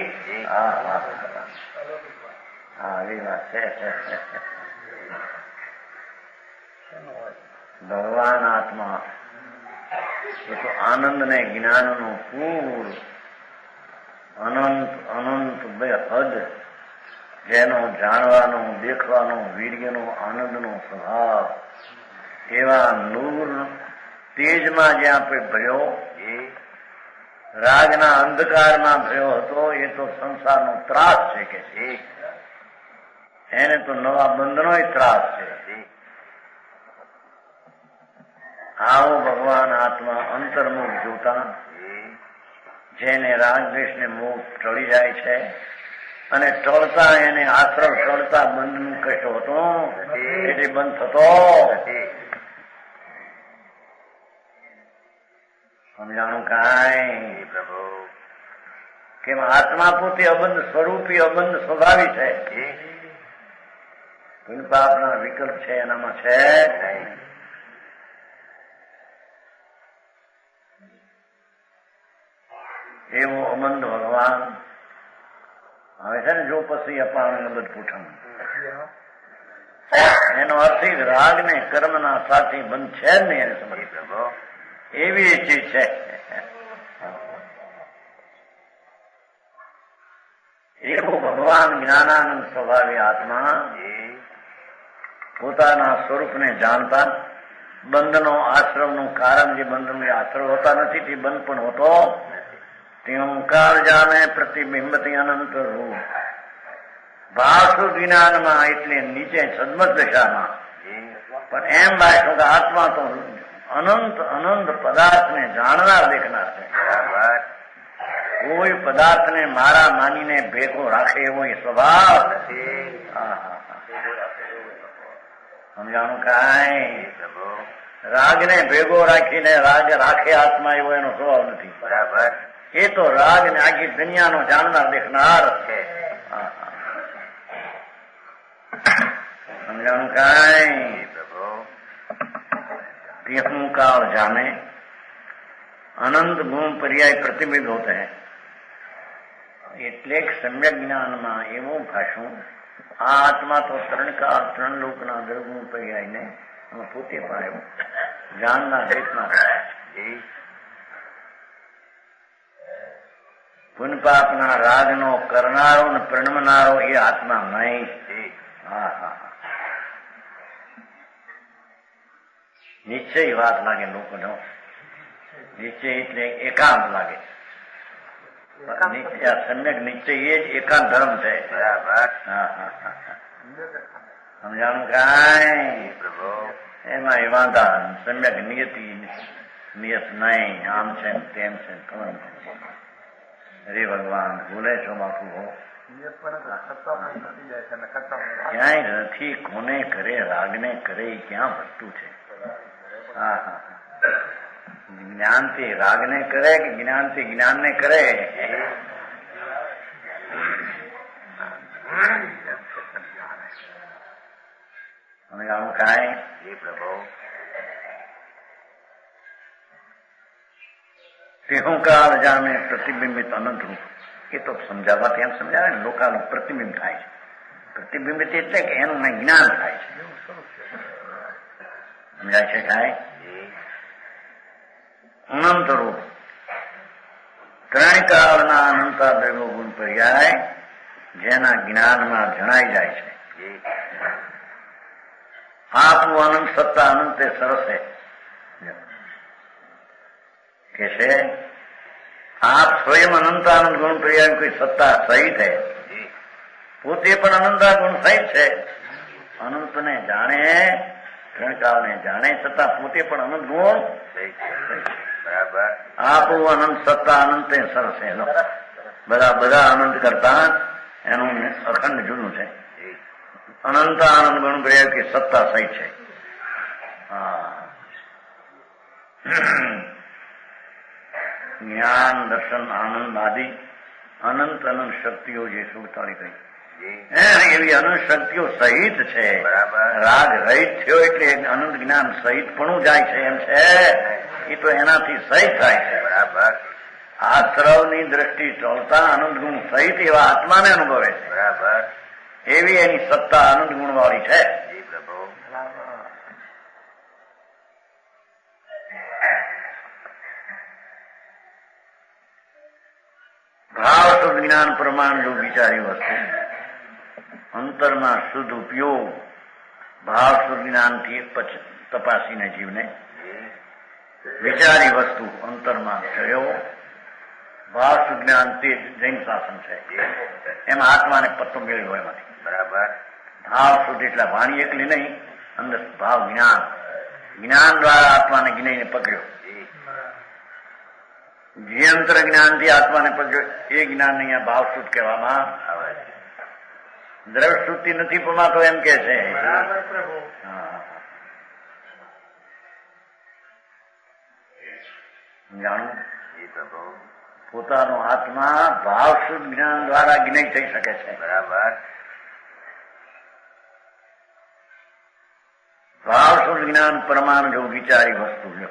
આવી વાત છે। ભગવાન આત્મા એ તો આનંદ ને જ્ઞાન નું પૂર અનંત અનંત બેહદ જેનો જાણવાનો દેખવાનો વીર્યનો આનંદનો સ્વભાવ એવા નૂર તેજમાં જ્યાં ભર્યો રાગના અંધકારમાં ભર્યો હતો એ તો સંસારનો ત્રાસ છે કે છે। એને તો નવા બંધનોય ત્રાસ છે। આવો ભગવાન આત્મા અંતર્મુખ જોતા જેને રાગ દ્વેષ ને મોહ ટળી જાય છે અને ટળતા એને આશ્રવ ટળતા બંધનું કષ્ટ હતો એટલે બંધ થતો। સમજાણું કાંઈ પ્રભુ કેમ આત્મા પોતે અબંધ સ્વરૂપી અબંધ સ્વભાવી છે। પુણ્ય પાપના વિકલ્પ છે એનામાં છે। એવો અબંધ ભગવાન હવે છે ને જો પછી અપાણ નબદ પૂઠમ એનો અર્થ રાગ ને કર્મ ના સાથી બંધ છે જ નહીં એને સમજ એવી ચીજ છે। એવો ભગવાન જ્ઞાનાનંદ સ્વભાવી આત્મા પોતાના સ્વરૂપને જાણતા બંધનો આશ્રમનું કારણ જે બંધનો આશ્રવ હોતા નથી તે બંધ પણ હોતો। ઓંકાર જામે પ્રતિબિંબથી અનંત રૂપ ભાષુ જ્ઞાનમાં એટલે નીચે સદમત દશામાં પણ એમ ભાષો કે આત્મા તો અનંત અનંત પદાર્થને જાણનાર દેખનાર છે। કોઈ પદાર્થને મારા માનીને ભેગો રાખે એવો એ સ્વભાવ નથી। સમજાણું કાંઈ રાગને ભેગો રાખીને રાગ રાખે આત્મા એવો એનો સ્વભાવ નથી। બરાબર એ તો રાગ ને આખી દુનિયાનો જાણનાર દેખનાર છે। સમજાણું કાંઈ प्रभु काल जाने अनंत गुण पर्याय प्रतिबिंब होते हैं। એટલે સમ્યક જ્ઞાનમાં એવું ભાષું આ આત્મા તો ત્રણ કાળ ત્રણ લોકના દરગુણ પર્યાયને પોતે પાડ્યો જાણના દેખનાર। પુન પાપના રાગનો કરનારો ને પ્રણમનારો એ આત્મા નહીં। નિશ્ચય વાત લાગે લોકોનો। નિશ્ચય એટલે એકાંત લાગે। સમ્યક નિશ્ચય એ જ એકાંત ધર્મ છે। સમજાણું કાંઈ પ્રભુ એમાં એ વાંધા સમ્યક નિયતિ નિયત નહીં આમ છે તેમ છે ખબર નથી। અરે ભગવાન બોલે છો બાપુ ક્યાંય નથી કોને કરે રાગને કરે ક્યાં વસ્તુ છે। જ્ઞાનથી રાગને કરે કે જ્ઞાનથી જ્ઞાનને કરે સમજાણું કાંઈ પ્રભુ તે હું કાળ જામે પ્રતિબિંબિત અનંત રૂપ એ તો સમજાવવાથી એમ સમજાવે ને લોકોનું પ્રતિબિંબ થાય છે. પ્રતિબિંબિત એટલે કે એનું જ્ઞાન થાય છે. સમજાય છે કાંઈ? અનંત રૂપ ત્રણ કાળના અનંતાદયો ગુણ પર્યાય જેના જ્ઞાનમાં જણાઈ જાય છે. આપનું અનંત સત્તા અનંતે સરસે કે છે આપ સ્વયં અનંતાનંદ ગુણ પર્યાય કોઈ સત્તા સહિત है પોતે પણ અનંતા ગુણ સહિત છે. અનંતને જાણે ત્રણકાળને જાણે છતાં પોતે પણ અનંત ગુણ બરાબર. આપણું અનંત સત્તા અનંતે સરસ છે. બધા અનંત કરતા એનું અખંડ જૂનું છે. અનંત આનંદ ગુણ પર્યાય કે સત્તા સહિત છે. જ્ઞાન દર્શન આનંદ આદિ અનંત અનંત શક્તિઓ જે સુડતાળી કહી એવી અનંત શક્તિઓ સહિત છે. રાગ રહિત થયો એટલે અનંત જ્ઞાન સહિત પણ જાય છે એમ છે. એ તો એનાથી સહિત થાય છે. બરાબર. આશ્રવની દ્રષ્ટિ ચાલતા અનંત ગુણ સહિત એવા આત્માને અનુભવે છે. બરાબર. એવી એની સત્તા આનંદ ગુણ વાળી છે. ભાવ શુદ્ધ જ્ઞાન પ્રમાણ જો વિચારી વસ્તુ અંતરમાં શુદ્ધ ઉપયોગ ભાવ શુદ્ધ જ્ઞાનથી તપાસીને જીવને વિચારી વસ્તુ અંતરમાં થયો ભાવ શુદ્ધ જ્ઞાન તે જૈન શાસન છે. એમાં આત્માને પત્તો મેળવ્યો એમાંથી. બરાબર. ભાવ શુદ્ધ એટલે વાણી એકલી નહીં, અંદર ભાવ જ્ઞાન દ્વારા આત્માને જ્ઞાનને પકડ્યો. જે અંતર જ્ઞાનથી આત્માને પકડ્યો એ જ્ઞાન અહીંયા ભાવ શુદ્ધ કહેવામાં આવે છે. દ્રવ્ય શુદ્ધિ નથી પમાતો એમ કે છે. જાણું પોતાનો આત્મા ભાવ શુદ્ધ જ્ઞાન દ્વારા જ્ઞાન થઈ શકે છે. બરાબર. ભાવ શુદ્ધ જ્ઞાન પ્રમાણ જો વિચારી વસ્તુ જો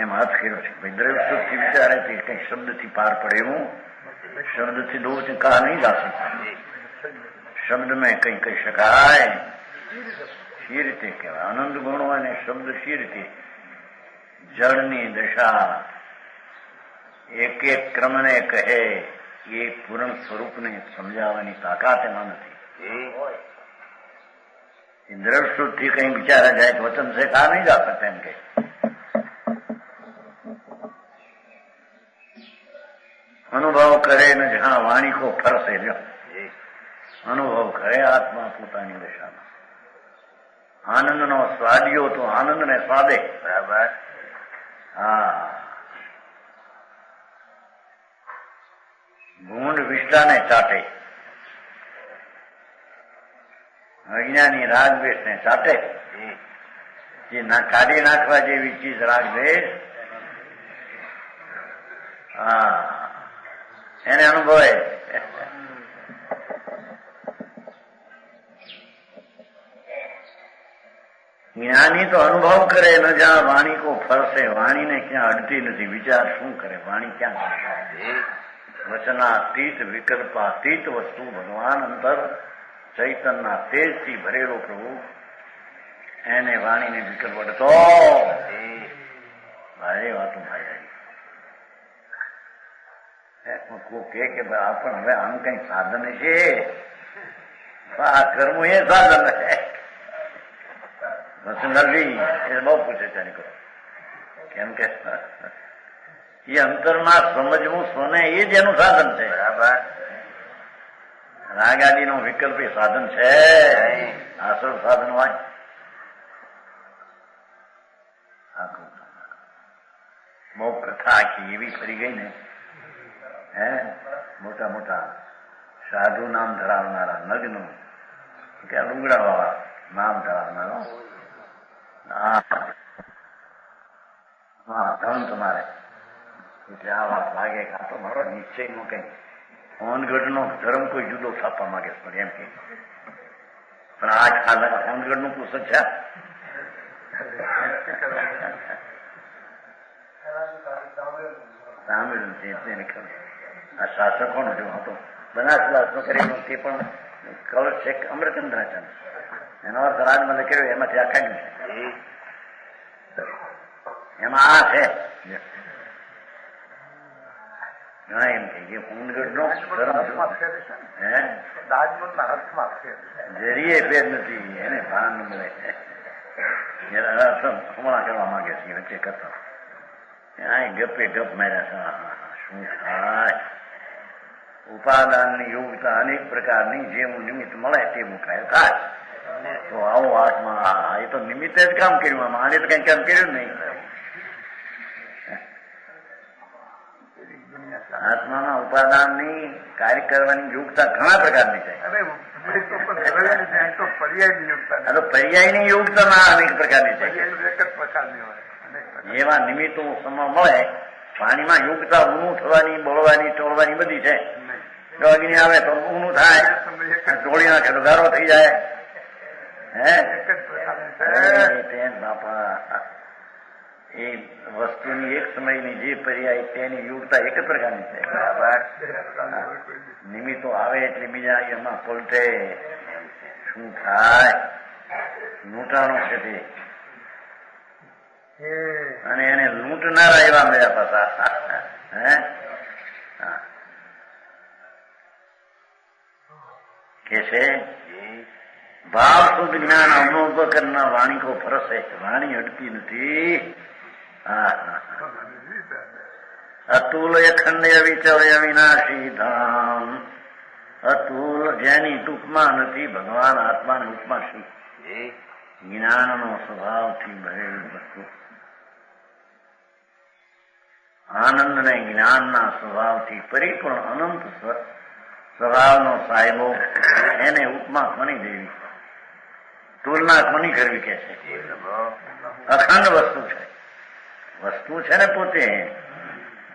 એમ હાથ ફેરો છે. ભાઈ દ્રવ્ય શુદ્ધથી વિચારે તો કઈ શબ્દથી પાર પડે એવું શબ્દથી દો કા નહીં જા सकता. શબ્દ મેં કઈ કહી શકાય સી રીતે કહેવાય. આનંદ ગુણો અને શબ્દ સી રીતે જળની દશા એક એક ક્રમને કહે એ પૂર્ણ સ્વરૂપને સમજાવવાની તાકાત એમાં નથી. દ્રવ્ય શુદ્ધથી કઈ વિચારા જાય તો વચન से कहा नहीं जा सकता એમ કે અનુભવ કરે ને જહાં વાણી કો ફરસે લ્યો અનુભવ કરે આત્મા પોતાની દશામાં આનંદનો સ્વાદિયો તો આનંદને સ્વાદે. બરાબર. હા. ભૂંડ વિષ્ટાને ચાટે અજ્ઞાની રાગદ્વેષને ચાટે. જે કાઢી નાખવા જેવી ચીજ રાગદ્વેષ એને અનુભવે. જ્ઞાની તો અનુભવ કરે ન જ્યાં વાણી કો ફરશે. વાણીને ક્યાં અડતી નથી. વિચાર શું કરે વાણી ક્યાં કરે. વચનાતીત વિકલ્પાતીત વસ્તુ ભગવાન અંતર ચૈતનના તેજથી ભરેલો પ્રભુ એને વાણીને વિકલ્પ અડતો ભારે વાતો ભાઈ કે પણ હવે આનું કઈ સાધન છે. આ કરવું એ સાધન નરસિંહજી એ બહુ પૂછે છે કેમ કે એ અંતરમાં સમજવું સ્વને એ જ એનું સાધન છે. બરાબર. રાગાદી નો વિકલ્પ એ સાધન છે. આસર સાધન હોય બહુ કથા આખી એવી ફરી ગઈ ને મોટા મોટા સાધુ નામ ધરાવનારા નગ્ન કે લુગડા વાળા નામ ધરાવનારો ધન તમારે એટલે આ વાત લાગે કે આ તો મારો નિશ્ચયનો કઈ હોનગઢનો ધર્મ કોઈ જુદો છાપવા માંગે છે એમ કે પણ આ હોનગઢનું પુસ્તક છે સાંભળ્યું છે તેને ખબર આ શાસકોનો જો હતો બનાસલાસનો કરેલો તે પણ કવચ છે અમૃતચંદ્રાચંદ એનો અર્થ રાજમલે કર્યો એમાંથી આ કાઢ્યું છે એમાં આ છે ઘણા એમ કે હોનગઢનો જરીએ ફેર નથી એને ભાન મળે હમણાં કરવા માંગે છે વચ્ચે કરતા ગપે ગપ માર્યા છે શું થાય ઉપાદાનની યોગ્યતા અનેક પ્રકારની જેવું નિમિત્ત મળે તે મુકાય થાય તો આવો આત્મા એ તો નિમિત્તે જ કામ કર્યું આમાં આને તો કઈ કામ કર્યું નહીં આત્માના ઉપાદાનની કાર્ય કરવાની યોગ્યતા ઘણા પ્રકારની છે પર્યાયની યોગ્યતામાં અનેક પ્રકારની છે એવા નિમિત્તો સમય મળે પાણીમાં યોગ્યતા ઊનું થવાની બળવાની ટોળવાની બધી છે જો અગ્નિ આવે તો ઊનું થાય ટોળી નાખે તો ગારો થઈ જાય હે બાપા એ વસ્તુની એક સમયની જે પર્યાય તેની યોગ્યતા એક જ પ્રકારની છે નિમિત્તો આવે એટલે બીજા એમાં પલટે શું થાય લૂંટાણો છે તે અને એને લૂંટનારા એવા મળ્યા પાછા હે કે છે ભાવ શુદ્ધ જ્ઞાન અનુભવ કરનાર વાણી કો ફરસ है વાણી અટકી નથી અતુલ અખંડ અવિચળ અવિનાશી ધામ અતુલ જેની ટૂંકમાં નથી ભગવાન આત્માની ઉપમા શું જ્ઞાનનો સ્વભાવથી ભરેલી વસ્તુ આનંદ ને જ્ઞાનના સ્વભાવથી પરિપૂર્ણ અનંત સ્વભાવનો સાહેબો એને ઉપમા કોની દેવી તુલના કોની કરવી કે છે અખંડ વસ્તુ છે ને પોતે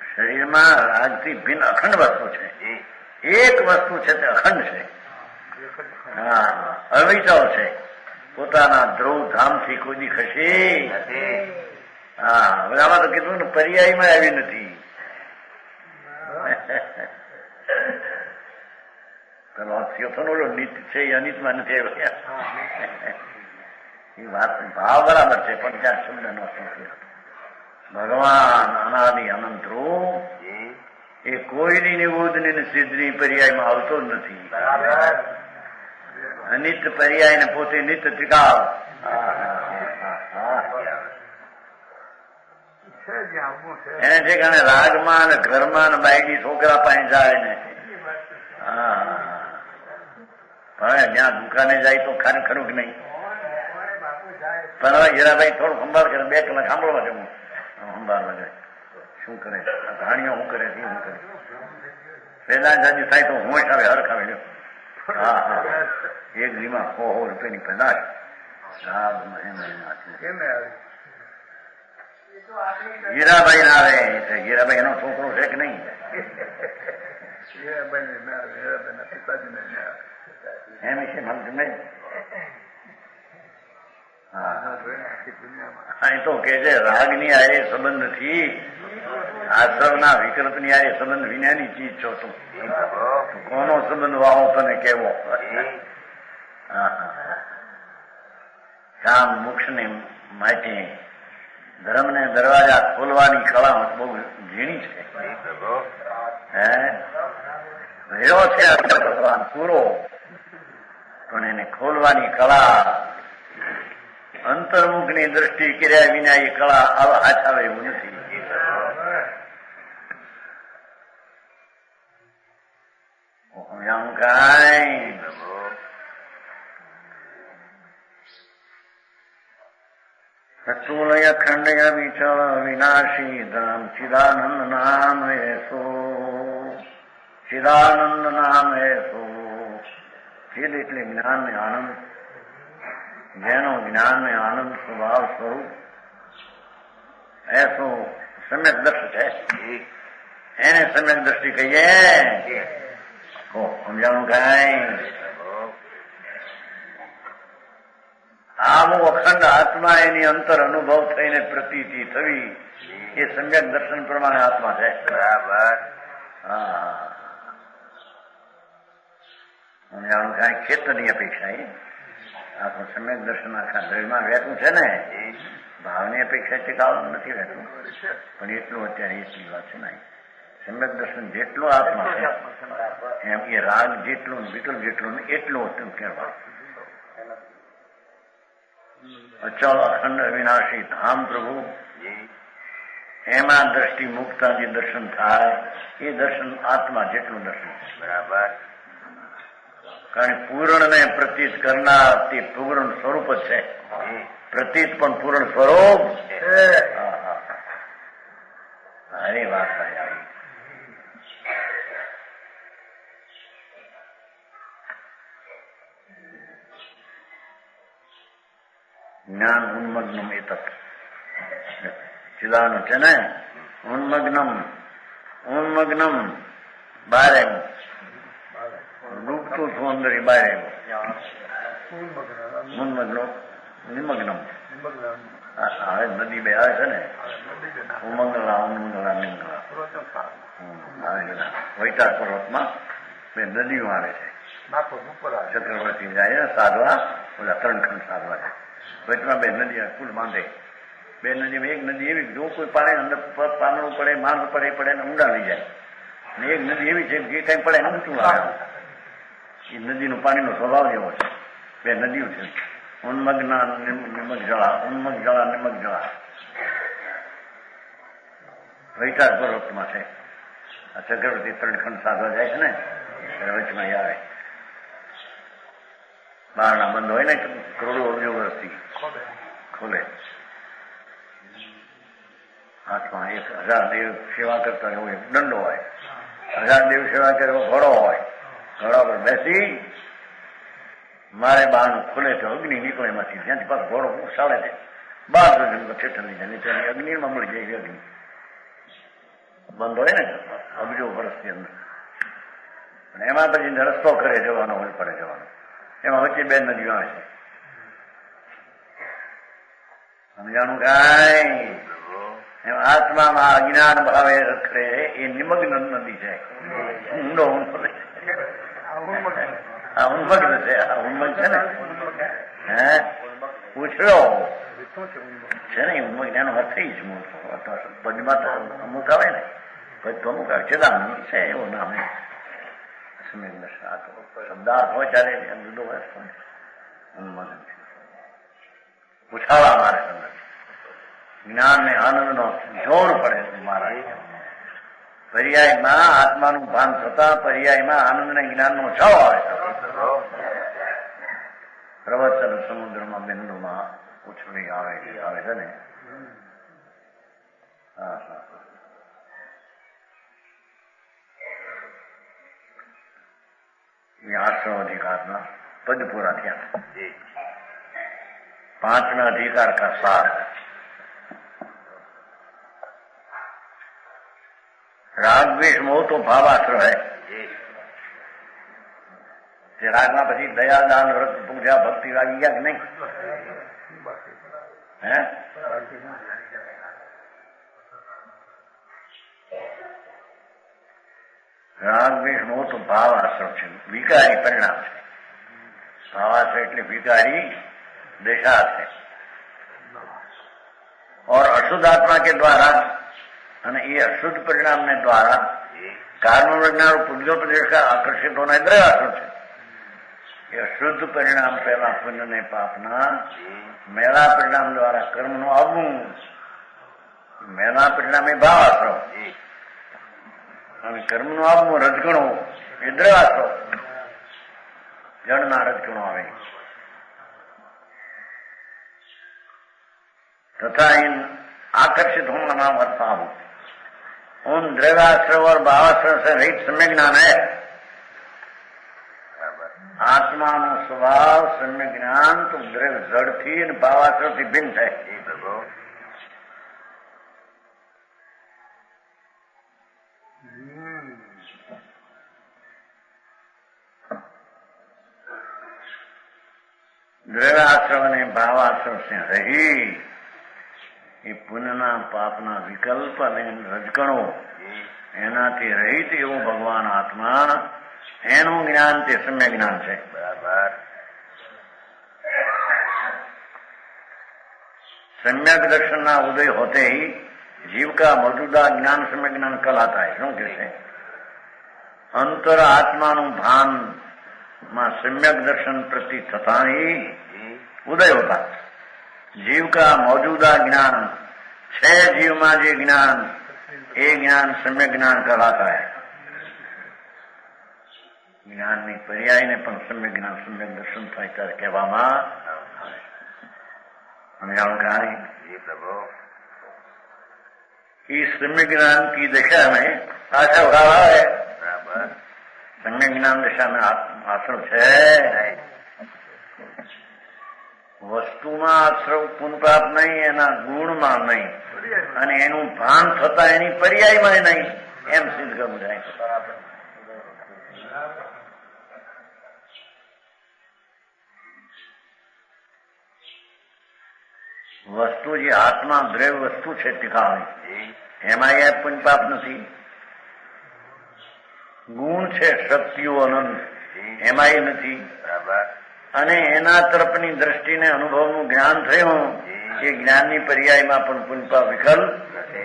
શરીરમાં રાજથી ભિન્ન અખંડ વસ્તુ છે એક વસ્તુ છે તે અખંડ છે હા અવિચળ છે પોતાના ધ્રુવ ધામથી કોઈ દી ખસી હા હવે આમાં તો કીધું ને પર્યાયમાં આવી નથી નીત છે અનિતમાં નથી આવ્યો એ વાત ભાવ બરાબર છે પણ ત્યાં શબ્દ નો ભગવાન અનાદિ અનંત રૂપ એ કોઈની નિબોધની સિદ્ધની પર્યાયમાં આવતો જ નથી અનિત પર્યાય ને પોતે નિત્ય ટીકાવ એને છે કે રાજમાં ને ઘરમાં ને બાઈની છોકરા પાસે જાય ને પણ જ્યાં દુકાને જાય તો ખરું કે નહીં પણ હવે હીરાભાઈ થોડું સંભાળ કરે 2 કલાક સાંભળવા છે હું સંભાળવા જાય શું કરે ધાણીઓ શું કરે છે શું કરે પેલા જાજુ થાય તો હોશ આવે હરખાવે લ્યો હા હા એક દીમાં 100 રૂપિયાની પેદાશ હીરાભાઈ ના આવે હીરાભાઈ એનો છોકરો છે કે નહીં એમ છે મને અહીં તો કે છે રાગની આરે સંબંધ નથી આશ્રમના વિકલ્પની આરે સંબંધ વિનાની ચીજ છો તું કોનો સંબંધ વાવો તને કેવો કામ મોક્ષ ને માટે ધર્મને દરવાજા ખોલવાની કળા બહુ ઝીણી છે હે રહ્યો છે ભગવાન પૂરો પણ એને ખોલવાની કળા અંતર્મુખની દ્રષ્ટિ કર્યા વિના એ કળા હાથ આવે એવું નથી કાંઈ સતુલય ખંડય વિચળ વિનાશી ધામ ચિદાનંદ નામ એસો ચિદાનંદ નામ એસો ચિદ એટલે જ્ઞાન ને આનંદ જેનો જ્ઞાન ને આનંદ સ્વભાવ સ્વરૂપ એસો સમ્યક દર્શ છે એને સમ્યક દ્રષ્ટિ કહીએ સમજાણું કાંઈ? આમ અખંડ આત્મા એની અંતર અનુભવ થઈને પ્રતીતિ થવી એ સમ્યક દર્શન પ્રમાણે આત્મા છે. બરાબર. હા, સમજાણું કાંઈ? ખેતરની અપેક્ષા એ આપણું સમ્યક દર્શન આખા દ્રવ્યમાં વહેતું છે ને, ભાવની અપેક્ષા ટીકાવાનું નથી વહેતું, પણ એટલું અત્યારે એટલી વાત છે ને. સમ્યક દર્શન જેટલું આત્મા છે એમ એ રાગ જેટલું વિકલ્પ જેટલું એટલું હતું કહેવાય. અચળ અખંડ અવિનાશી ધામ પ્રભુ એમાં દ્રષ્ટિ મુક્તા જે દર્શન થાય એ દર્શન આત્મા જેટલું દર્શન. બરાબર. કારણ પૂર્ણને પ્રતીત કરનાર તે પૂર્ણ સ્વરૂપ જ છે. પ્રતીત પણ પૂર્ણ સ્વરૂપ. અરે વાત આવી. જ્ઞાન ઉન્મગ્નમ એતત ચિદાનું છે ને. ઉન્મગ્નમ બારે ડૂબતું છું અંદર બારે નિમગ્નમ. હવે નદી બે આવે છે ને, ઉમંગલા ઉન્મંગલા નિમંગલા વૈતાર પર્વતમાં બે નદીઓ આવે છે. ચક્રવર્તી જાય સાધવા, ઓલા ત્રણ ખંડ સાધવા છે. વચમાં બે નદી કુલ બાંધે. બે નદીમાં એક નદી એવી જો કોઈ પાણી અંદર પાનવું પડે, માંડ પડે ને ઊંડા લઈ જાય. ને એક નદી એવી છે જે કઈ પડે ઊંચું આવે. એ નદીનું પાણીનો સ્વભાવ એવો છે. બે નદીઓ છે, ઉન્મગ્ના નિમક જળા, ઉન્મગ જળા નિમક જળા. વૈતાર પર્વતમાં છે. આ ચક્રવર્તી ત્રણ ખંડ સાધવા જાય છે ને, વચમાં આવે. બારણા બંધ હોય ને કરોડો અબજો વર્ષથી ખોલે. હાથમાં 1000 દેવ સેવા કરતા એવો એક દંડો હોય. 1000 દેવ સેવા કરે એવો ઘોડો હોય. ઘોડા પર બેસી મારે બહારનું ખુલે તો અગ્નિ નીકળે એમાંથી. જ્યાંથી પાછો ઘોડો ઉછાળે છે 12 જણ ઠેઠલી જાય. નીચે અગ્નિમાં મળી જાય. અગ્નિ બંધ હોય ને અબજો વર્ષની અંદર. અને એમાં પછી રસ્તો કરે જવાનો હોય, પડે જવાનો. એમાં વચ્ચે બે નદીઓ આવે છે. સમજાણું કાંઈ? એમ આત્મામાં અજ્ઞાન ભાવે રખડે એ નિમગ્ન નદી છે. ઊંડો ઊંડો આ ઉન્મગ્ન છે. આ ઉન્મગ છે ને, હે પૂછડો છે ને ઉન્મગ. એનો અર્થ જ પદમાં તો અમુક આવે ને, પદ તો અમુક આવે. ચેદાનંદ છે એવું નામ. શબ્દાર્થ હોય ત્યારે જુદો ઉન્મગ્ન છે. ઉછાળા મારે અંદર જ્ઞાન ને આનંદ નો જોર પડે મારા. પર્યાયમાં આત્માનું ભાન થતા પર્યાયમાં આનંદ ને જ્ઞાન નો છાવ આવે. પ્રવચન સમુદ્રમાં બિંદુમાં ઉછળી આવે છે ને. હા હા. એ 8 અધિકારના પદ પૂરા થયા. 5 અધિકાર કા સાર. राग द्वेष मोह तो भावाश्रय है. राग में પછી दया दान व्रत पूजा भक्ति આવી ગયા કે નહીં? હે રાગ દ્વેષ મોહ તો ભાવાશ્રય છે, વિકારી પરિણામ છે. ભાવાશ્રય એટલે વિકારી दशा है. और अशुद्ध आत्मा के द्वारा અને એ અશુદ્ધ પરિણામને દ્વારા કર્મ વિજ્ઞાન પુણ્ય પ્રદેશ का आकर्षित होना द्रव्याश्रम છે. એ અશુદ્ધ પરિણામ પહેલા પુણ્ય ને પાપના મેળા પરિણામ દ્વારા કર્મનું આવવું, મેળા પરિણામ એ ભાવાશ્રમ અને કર્મનું આવવું રજગણું એ દ્રવ્યાશ્રમ. જળના રજગણો આવે. तथा इन आकर्षित होना नाम अर्था हो. उन द्रव्याश्रय और भावाश्रय से रहित सम्यक ज्ञान है. आत्मा नो स्वभाव सम्यक ज्ञान तो द्रव्य जड़ थी भावाश्रय थी भिन्न है. દ્રવ્યાશ્રવ અને ભાવાશ્રવ સે રહી એ પુણ્યના પાપના વિકલ્પ અને રજકણો એનાથી રહિત એવું ભગવાન આત્મા એનું જ્ઞાન તે સમ્યક જ્ઞાન છે. બરાબર. सम्यक दर्शन ना उदय होते ही जीव का मौजूदा ज्ञान सम्यक ज्ञान कहलाता है. શું કે છે? અંતર આત્માનું ભાન માં सम्यक दर्शन प्रति થતા ही उदय होता. जीव का मौजूदा ज्ञान છે जीव માં જે જ્ઞાન એ જ્ઞાન सम्यक ज्ञान कहलाता है. જ્ઞાનની પર્યાયને પણ सम्यक જ્ઞાન सम्यक दर्शन થાય ત્યારે કહેવામાં समझाओ कहा है जी प्रभु. इस सम्यक ज्ञान की दशा में आश्रव रहा है. बराबर. सम्यक ज्ञान दशा में आश्रव है. વસ્તુમાં આશ્રવ પુન પ્રાપ્ત નહીં, એના ગુણમાં નહીં, અને એનું ભાન થતા એની પર્યાયમાં નહીં, એમ સિદ્ધ કરવું જાય. વસ્તુ જે હાથમાં દ્રવ્ય વસ્તુ છે ટીકાવી એમાં એ પુણ્ય પાપ નથી. ગુણ છે શક્તિઓ અનંત એમાં એ નથી. બરાબર. અને એના તરફની દ્રષ્ટિને અનુભવનું જ્ઞાન થયું એ જ્ઞાનની પર્યાયમાં પણ પુણ્ય પાપ વિકલ્પ નથી.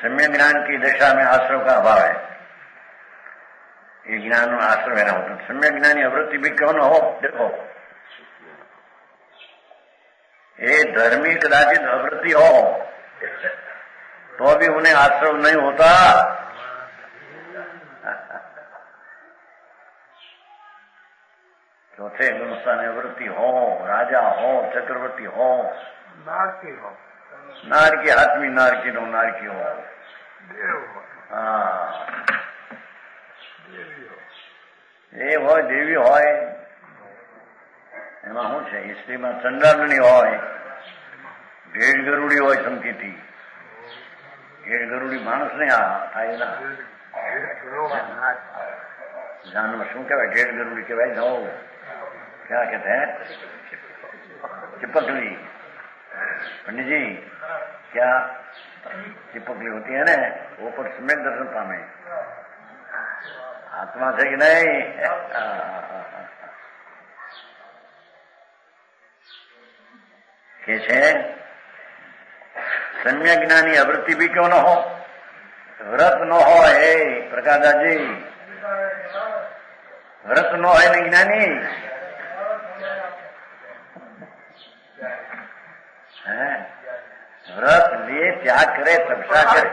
सम्यक ज्ञान की दशा में आश्रव का अभाव है. ये ज्ञान आश्रव है होता. सम्यक ज्ञानी अवृत्ति भी क्यों न हो. देखो ये धर्मी कदाचित अवृत्ति हो तो भी उन्हें आश्रव नहीं होता. चौथे गुणस्थान अवृत्ति हो, राजा हो, चक्रवर्ती हो, नारकी हो, नारकी आत्मी नारकी नो नारकी हो, देव हो, हाँ देवी हो, એ હોય દેવી હોય એમાં શું છે? સ્ત્રીમાં ચંડાલની હોય, ભેડ ગરુડી હોય ચમકીથી. ભેડ ગરુડી માણસ ને આ થાય ના જાનવર શું કહેવાય? ભેડ ગરુડી કહેવાય. નો क्या कहते हैं? चिपकली. पंडित जी क्या चिपकली होती है ना, वो पर सम्यक दर्शन पामे. आत्मा છે કે નહીં? કે છે सम्यक ज्ञानी आवृत्ति भी क्यों न हो. व्रत न हो है प्रकाशदासजी, व्रत न है न ज्ञानी व्रत लिए त्याग करे तपस्या करे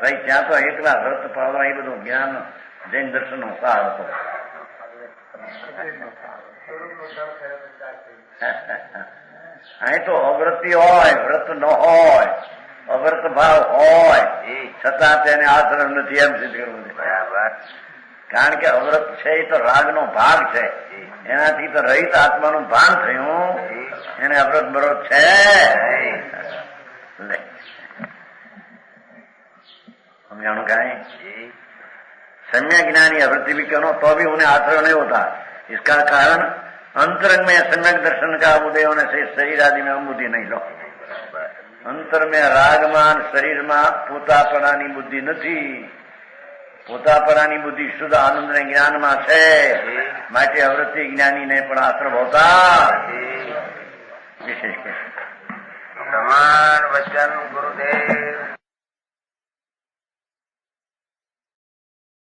ભાઈ. ત્યાં તો એકલા વ્રત પાળવા એ બધું જ્ઞાન જૈન દર્શન નો સાર હતો. અહીં તો અવ્રતિ હોય, વ્રત ન હોય, અવ્રત ભાવ હોય છતાં તેને આશ્રમ નથી એમ સિદ્ધ કરવું છે. બરાબર. કારણ કે અવ્રત છે એ તો રાગનો ભાગ છે. એનાથી તો રહિત આત્માનું ભાન થયું, એને અવ્રત બરોધ છે. समझाणु क्या है? सम्यक ज्ञानी आवृत्ति भी क्यों तो भी उन्हें आश्रय नहीं होता. इसका कारण अंतरंग में सम्यक दर्शन का उदय होने से शरीर आदि में बुद्धि नहीं लो. अंतर में रागमान शरीर में पोतापरानी बुद्धि नहीं. પોતાપરાની બુદ્ધિ શુદ્ધ આનંદ ને જ્ઞાન માં છે. માટે અવૃત્તિ જ્ઞાની ને પણ આશ્રમ હોતા વિશેષ. સમાન વચન ગુરુદેવ